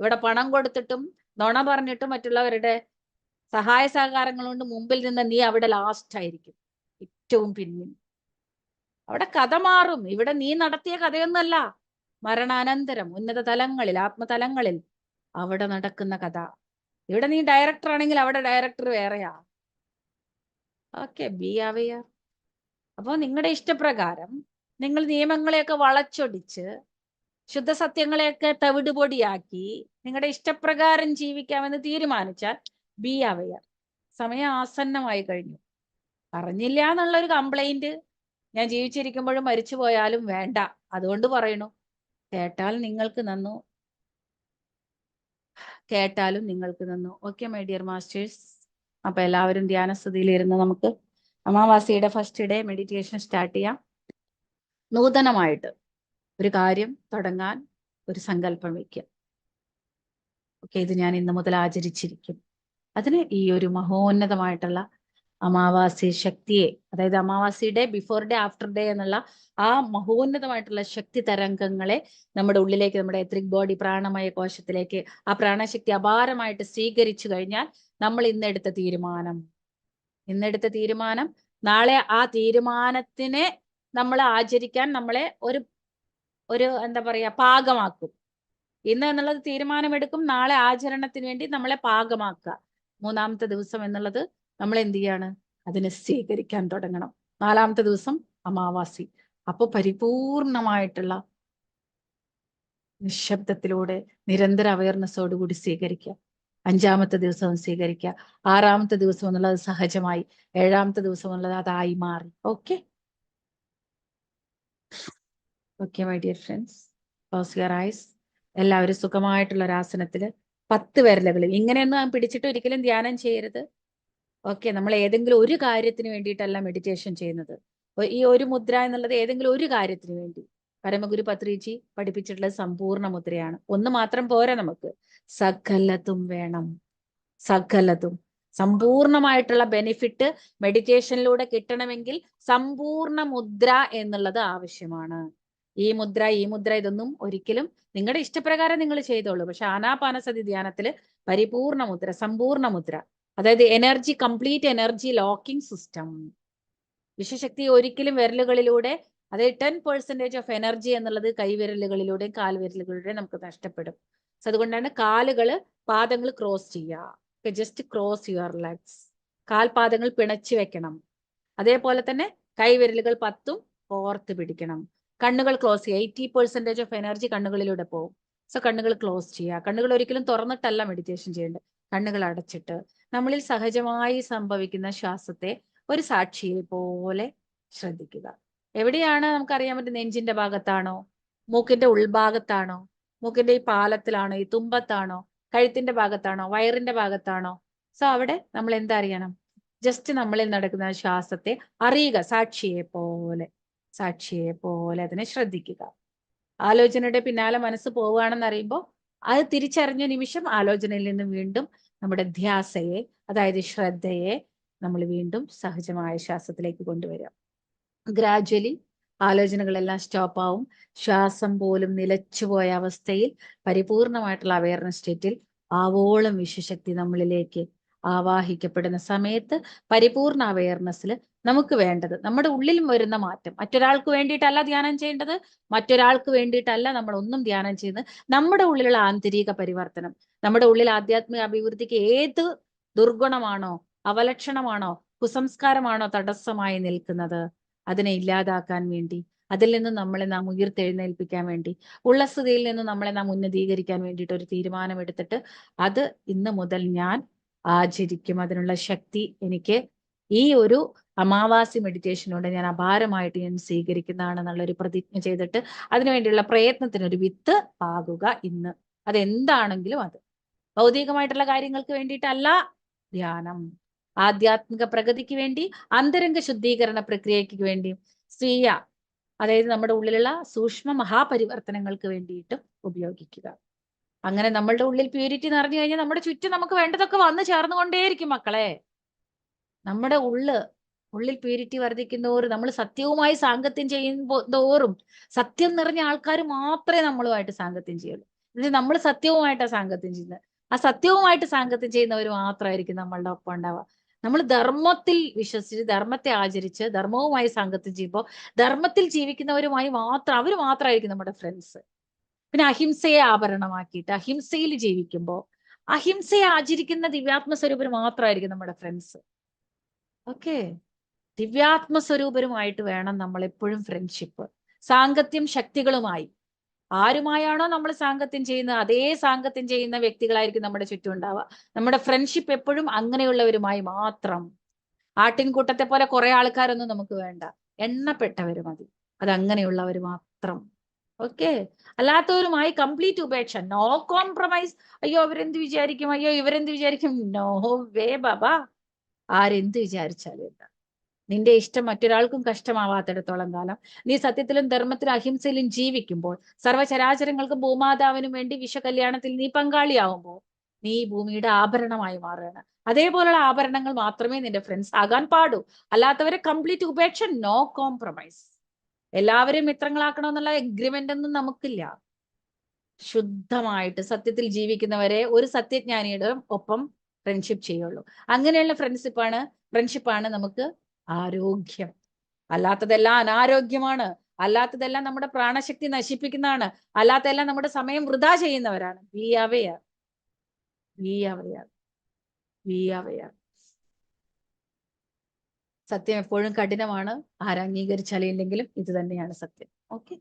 ഇവിടെ പണം കൊടുത്തിട്ടും നുണ പറഞ്ഞിട്ടും മറ്റുള്ളവരുടെ സഹായ സഹകാരങ്ങൾ കൊണ്ട് മുമ്പിൽ നിന്ന് നീ അവിടെ ലാസ്റ്റ് ആയിരിക്കും, ഏറ്റവും പിന്നിൽ. അവിടെ കഥ മാറും. ഇവിടെ നീ നടത്തിയ കഥയൊന്നല്ല, മരണാനന്തരം ഉന്നത തലങ്ങളിൽ, ആത്മതലങ്ങളിൽ അവിടെ നടക്കുന്ന കഥ. ഇവിടെ നീ ഡയറക്ടർ ആണെങ്കിൽ അവിടെ ഡയറക്ടർ വേറെയാ. Okay, be aware. അപ്പോൾ നിങ്ങളുടെ ഇഷ്ടപ്രകാരം നിങ്ങൾ നിയമങ്ങളെയൊക്കെ വളച്ചൊടിച്ച് ശുദ്ധസത്യങ്ങളെയൊക്കെ തവിട് പൊടിയാക്കി നിങ്ങളുടെ ഇഷ്ടപ്രകാരം ജീവിക്കാമെന്ന് തീരുമാനിച്ചാൽ ബി അവെയർ. സമയം ആസന്നമായി കഴിഞ്ഞു. പറഞ്ഞില്ല എന്നുള്ളൊരു കംപ്ലൈന്റ് ഞാൻ ജീവിച്ചിരിക്കുമ്പോഴും മരിച്ചു പോയാലും വേണ്ട, അതുകൊണ്ട് പറയണു. കേട്ടാൽ നിങ്ങൾക്ക് നന്നു, കേട്ടാലും നിങ്ങൾക്ക് നന്നു. ഓക്കെ മൈ ഡിയർ മാസ്റ്റേഴ്സ്, അപ്പൊ എല്ലാവരും ധ്യാനസ്ഥിതിയിലിരുന്ന് നമുക്ക് അമാവാസിയുടെ ഫസ്റ്റ് ഡേ മെഡിറ്റേഷൻ സ്റ്റാർട്ട് ചെയ്യാം. നൂതനമായിട്ട് ഒരു കാര്യം തുടങ്ങാൻ ഒരു സങ്കല്പം വയ്ക്കുക. ഓക്കെ, ഇത് ഞാൻ ഇന്ന് മുതൽ ആചരിച്ചിരിക്കും. അതിന് ഈ ഒരു മഹോന്നതമായിട്ടുള്ള അമാവാസി ശക്തിയെ, അതായത് അമാവാസിയുടെ ബിഫോർ ഡേ ആഫ്റ്റർ ഡേ എന്നുള്ള ആ മഹോന്നതമായിട്ടുള്ള ശക്തി തരംഗങ്ങളെ നമ്മുടെ ഉള്ളിലേക്ക്, നമ്മുടെ എത്രിക് ബോഡി പ്രാണമയ കോശത്തിലേക്ക് ആ പ്രാണശക്തി അപാരമായിട്ട് സ്വീകരിച്ചു കഴിഞ്ഞാൽ നമ്മൾ ഇന്നെടുത്ത തീരുമാനം നാളെ ആ തീരുമാനത്തിനെ നമ്മൾ ആചരിക്കാൻ നമ്മളെ ഒരു എന്താ പറയാ പാകമാക്കും. ഇന്ന് എന്നുള്ളത് തീരുമാനമെടുക്കും, നാളെ ആചരണത്തിന് വേണ്ടി നമ്മളെ പാകമാക്കുക. മൂന്നാമത്തെ ദിവസം എന്നുള്ളത് നമ്മൾ എന്ത് ചെയ്യാണ്? അതിനെ സ്വീകരിക്കാൻ തുടങ്ങണം. നാലാമത്തെ ദിവസം അമാവാസി. അപ്പൊ പരിപൂർണമായിട്ടുള്ള നിശബ്ദത്തിലൂടെ നിരന്തര അവയർനെസ്സോടുകൂടി സ്വീകരിക്കുക. അഞ്ചാമത്തെ ദിവസവും സ്വീകരിക്കുക. ആറാമത്തെ ദിവസം എന്നുള്ളത് സഹജമായി, ഏഴാമത്തെ ദിവസം എന്നുള്ളത് അതായി മാറി. Okay my dear friends, close your eyes. എല്ലാവരും സുഖമായിട്ടുള്ള ഒരു ആസനത്തില് 10 വിരലുകളിൽ ഇങ്ങനെയൊന്നും പിടിച്ചിട്ട് ഒരിക്കലും ധ്യാനം ചെയ്യരുത്. ഓക്കെ, നമ്മൾ ഏതെങ്കിലും ഒരു കാര്യത്തിന് വേണ്ടിയിട്ടല്ല മെഡിറ്റേഷൻ ചെയ്യുന്നത്. ഈ ഒരു മുദ്ര എന്നുള്ളത് ഏതെങ്കിലും ഒരു കാര്യത്തിന് വേണ്ടി. പരമഗുരു പത്രിജി പഠിപ്പിച്ചിട്ടുള്ളത് സമ്പൂർണ്ണ മുദ്രയാണ്. ഒന്ന് മാത്രം പോരാ, നമുക്ക് സകലതും വേണം. സകലതും സമ്പൂർണമായിട്ടുള്ള ബെനിഫിറ്റ് മെഡിറ്റേഷനിലൂടെ കിട്ടണമെങ്കിൽ സമ്പൂർണ്ണ മുദ്ര എന്നുള്ളത് ആവശ്യമാണ്. ഈ മുദ്ര ഇതൊന്നും ഒരിക്കലും നിങ്ങളുടെ ഇഷ്ടപ്രകാരം നിങ്ങൾ ചെയ്തോളൂ. പക്ഷെ ആനാപാനസതി ധ്യാനത്തില് പരിപൂർണ മുദ്ര, സമ്പൂർണ്ണ മുദ്ര, അതായത് energy, complete energy locking system. വിശ്വശക്തി ഒരിക്കലും വിരലുകളിലൂടെ, അതായത് 10% ഓഫ് എനർജി എന്നുള്ളത് കൈവിരലുകളിലൂടെയും കാൽവിരലുകളിലൂടെയും നമുക്ക് നഷ്ടപ്പെടും. സോ അതുകൊണ്ടാണ് പാദങ്ങൾ ക്രോസ് ചെയ്യുക. Just cross your legs. കാൽപാദങ്ങൾ പിണച്ചു വെക്കണം. അതേപോലെ തന്നെ കൈവിരലുകൾ 10 കോർത്ത് പിടിക്കണം. കണ്ണുകൾ ക്ലോസ് ചെയ്യുക. 80% ഓഫ് എനർജി കണ്ണുകളിലൂടെ പോകും. സോ കണ്ണുകൾ ക്ലോസ് ചെയ്യുക. കണ്ണുകൾ ഒരിക്കലും തുറന്നിട്ടല്ല മെഡിറ്റേഷൻ ചെയ്യേണ്ടത്, കണ്ണുകൾ അടച്ചിട്ട് നമ്മളിൽ സഹജമായി സംഭവിക്കുന്ന ശ്വാസത്തെ ഒരു സാക്ഷിയെ പോലെ ശ്രദ്ധിക്കുക. എവിടെയാണ് നമുക്കറിയാൻ പറ്റും? നെഞ്ചിന്റെ ഭാഗത്താണോ, മൂക്കിന്റെ ഉൾഭാഗത്താണോ, മൂക്കിന്റെ ഈ പാലത്തിലാണോ, ഈ തുമ്പത്താണോ, കഴുത്തിന്റെ ഭാഗത്താണോ, വയറിന്റെ ഭാഗത്താണോ? സോ അവിടെ നമ്മൾ എന്താ അറിയണം? ജസ്റ്റ് നമ്മളിൽ നടക്കുന്ന ശ്വാസത്തെ അറിയുക, സാക്ഷിയെ പോലെ അതിനെ ശ്രദ്ധിക്കുക. ആലോചനയുടെ പിന്നാലെ മനസ്സ് പോവുകയാണെന്ന് അറിയുമ്പോൾ അത് തിരിച്ചറിഞ്ഞ നിമിഷം ആലോചനയിൽ നിന്ന് വീണ്ടും നമ്മുടെ ധ്യാസയെ, അതായത് ശ്രദ്ധയെ നമ്മൾ വീണ്ടും സഹജമായ ശ്വാസത്തിലേക്ക് കൊണ്ടുവരാം. ഗ്രാജ്വലി ആലോചനകളെല്ലാം സ്റ്റോപ്പ് ആവും. ശ്വാസം പോലും നിലച്ചുപോയ അവസ്ഥയിൽ പരിപൂർണമായിട്ടുള്ള അവയർനെസ് സ്റ്റേറ്റിൽ ആവോളം വിശ്വശക്തി നമ്മളിലേക്ക് ആവാഹിക്കപ്പെടുന്ന സമയത്ത് പരിപൂർണ അവയർനെസ്സിൽ നമുക്ക് വേണ്ടത് നമ്മുടെ ഉള്ളിലും വരുന്ന മാറ്റം. മറ്റൊരാൾക്ക് വേണ്ടിയിട്ടല്ല ധ്യാനം ചെയ്യേണ്ടത്, മറ്റൊരാൾക്ക് വേണ്ടിയിട്ടല്ല നമ്മൾ ഒന്നും ധ്യാനം ചെയ്യുന്നത്. നമ്മുടെ ഉള്ളിലുള്ള ആന്തരിക പരിവർത്തനം, നമ്മുടെ ഉള്ളിൽ ആധ്യാത്മിക അഭിവൃദ്ധിക്ക് ഏത് ദുർഗുണമാണോ, അവലക്ഷണമാണോ, കുസംസ്കാരമാണോ തടസ്സമായി നിൽക്കുന്നത്, അതിനെ ഇല്ലാതാക്കാൻ വേണ്ടി, അതിൽ നിന്ന് നമ്മളെ നാം ഉയർത്തെഴുന്നേൽപ്പിക്കാൻ വേണ്ടി, ഉള്ളസ്ഥിതിയിൽ നിന്ന് നമ്മളെ നാം ഉന്നതീകരിക്കാൻ വേണ്ടിയിട്ട് ഒരു തീരുമാനമെടുത്തിട്ട് അത് ഇന്ന് മുതൽ ഞാൻ ആചരിക്കും. അതിനുള്ള ശക്തി എനിക്ക് ഈ ഒരു അമാവാസി മെഡിറ്റേഷനോടെ ഞാൻ അപാരമായിട്ട് ഞാൻ സ്വീകരിക്കുന്നതാണെന്നുള്ളൊരു പ്രതിജ്ഞ ചെയ്തിട്ട് അതിനുവേണ്ടിയുള്ള പ്രയത്നത്തിനൊരു വിത്ത് പാകുക ഇന്ന്. അതെന്താണെങ്കിലും അത് ഭൗതികമായിട്ടുള്ള കാര്യങ്ങൾക്ക് വേണ്ടിയിട്ടല്ല ധ്യാനം, ആധ്യാത്മിക പ്രഗതിക്ക് വേണ്ടി, അന്തരംഗ ശുദ്ധീകരണ പ്രക്രിയയ്ക്ക് വേണ്ടി, സ്വീയ അതായത് നമ്മുടെ ഉള്ളിലുള്ള സൂക്ഷ്മ മഹാപരിവർത്തനങ്ങൾക്ക് വേണ്ടിയിട്ടും ഉപയോഗിക്കുക. അങ്ങനെ നമ്മളുടെ ഉള്ളിൽ പ്യൂരിറ്റി നിറഞ്ഞു കഴിഞ്ഞാൽ നമ്മുടെ ചുറ്റും നമുക്ക് വേണ്ടതൊക്കെ വന്നു ചേർന്നുകൊണ്ടേയിരിക്കും മക്കളെ. നമ്മുടെ ഉള്ളിൽ പ്യൂരിറ്റി വർദ്ധിക്കുന്നതോറും, നമ്മൾ സത്യവുമായി സാങ്കത്യം ചെയ്യുമ്പോറും, സത്യം നിറഞ്ഞ ആൾക്കാർ മാത്രമേ നമ്മളുമായിട്ട് സാങ്കത്യം ചെയ്യുള്ളൂ. ഇത് നമ്മൾ സത്യവുമായിട്ടാണ് സാങ്കത്യം ചെയ്യുന്നത്. ആ സത്യവുമായിട്ട് സാങ്കത്യം ചെയ്യുന്നവർ മാത്രമായിരിക്കും നമ്മളുടെ ഒപ്പം ഉണ്ടാവുക. നമ്മൾ ധർമ്മത്തിൽ വിശ്വസിച്ച്, ധർമ്മത്തെ ആചരിച്ച്, ധർമ്മവുമായി സാങ്കത്യം ചെയ്യുമ്പോൾ ധർമ്മത്തിൽ ജീവിക്കുന്നവരുമായി അവർ മാത്രമായിരിക്കും നമ്മുടെ ഫ്രണ്ട്സ്. പിന്നെ അഹിംസയെ ആഭരണമാക്കിയിട്ട് അഹിംസയിൽ ജീവിക്കുമ്പോൾ അഹിംസയെ ആചരിക്കുന്ന ദിവ്യാത്മസ്വരൂപർ മാത്രമായിരിക്കും നമ്മുടെ ഫ്രണ്ട്സ്. ഓക്കെ, ദിവ്യാത്മസ്വരൂപരുമായിട്ട് വേണം നമ്മൾ എപ്പോഴും ഫ്രണ്ട്ഷിപ്പ്. സാങ്കത്യം ശക്തികളുമായി, ആരുമായാണോ നമ്മൾ സാങ്കത്യം ചെയ്യുന്നത് അതേ സാങ്കത്യം ചെയ്യുന്ന വ്യക്തികളായിരിക്കും നമ്മുടെ ചുറ്റും ഉണ്ടാവുക. നമ്മുടെ ഫ്രണ്ട്ഷിപ്പ് എപ്പോഴും അങ്ങനെയുള്ളവരുമായി മാത്രം. ആട്ടിൻകൂട്ടത്തെ പോലെ കുറെ ആൾക്കാരൊന്നും നമുക്ക് വേണ്ട, എണ്ണപ്പെട്ടവർ മതി. അത് അങ്ങനെയുള്ളവർ മാത്രം. ഓക്കെ, അല്ലാത്തവരുമായി കംപ്ലീറ്റ് ഉപേക്ഷ, നോ കോംപ്രമൈസ്. അയ്യോ അവരെന്ത് വിചാരിക്കും, അയ്യോ ഇവരെന്ത് വിചാരിക്കും, നോ വേ ബാബാ. ആരെന്ത് വിചാരിച്ചാലും എന്താ, നിന്റെ ഇഷ്ടം മറ്റൊരാൾക്കും കഷ്ടമാവാത്തിടത്തോളം കാലം നീ സത്യത്തിലും ധർമ്മത്തിലും അഹിംസയിലും ജീവിക്കുമ്പോൾ, സർവ്വചരാചരങ്ങൾക്കും ഭൂമാതാവിനും വേണ്ടി വിശ്വകല്യാണത്തിൽ നീ പങ്കാളിയാവുമ്പോൾ നീ ഭൂമിയുടെ ആഭരണമായി മാറുകയാണ്. അതേപോലുള്ള ആഭരണങ്ങൾ മാത്രമേ നിന്റെ ഫ്രണ്ട്സ് ആകാൻ പാടൂ. അല്ലാത്തവരെ കംപ്ലീറ്റ് ഉപേക്ഷ, നോ കോംപ്രമൈസ്. എല്ലാവരെയും മിത്രങ്ങളാക്കണമെന്നുള്ള എഗ്രിമെന്റ് ഒന്നും നമുക്കില്ല. ശുദ്ധമായിട്ട് സത്യത്തിൽ ജീവിക്കുന്നവരെ ഒരു സത്യജ്ഞാനിയുടെ ഒപ്പം ഫ്രണ്ട്ഷിപ്പ് ചെയ്യുള്ളൂ. അങ്ങനെയുള്ള ഫ്രണ്ട്ഷിപ്പാണ് നമുക്ക് ആരോഗ്യം. അല്ലാത്തതെല്ലാം അനാരോഗ്യമാണ്. അല്ലാത്തതെല്ലാം നമ്മുടെ പ്രാണശക്തി നശിപ്പിക്കുന്നതാണ്. അല്ലാത്തതെല്ലാം നമ്മുടെ സമയം വൃഥാ ചെയ്യുന്നവരാണ്. We aware. സത്യം എപ്പോഴും കഠിനമാണ്. ആരംഗീകരിച്ചാലെങ്കിലും ഇത് തന്നെയാണ് സത്യം. ഓക്കെ.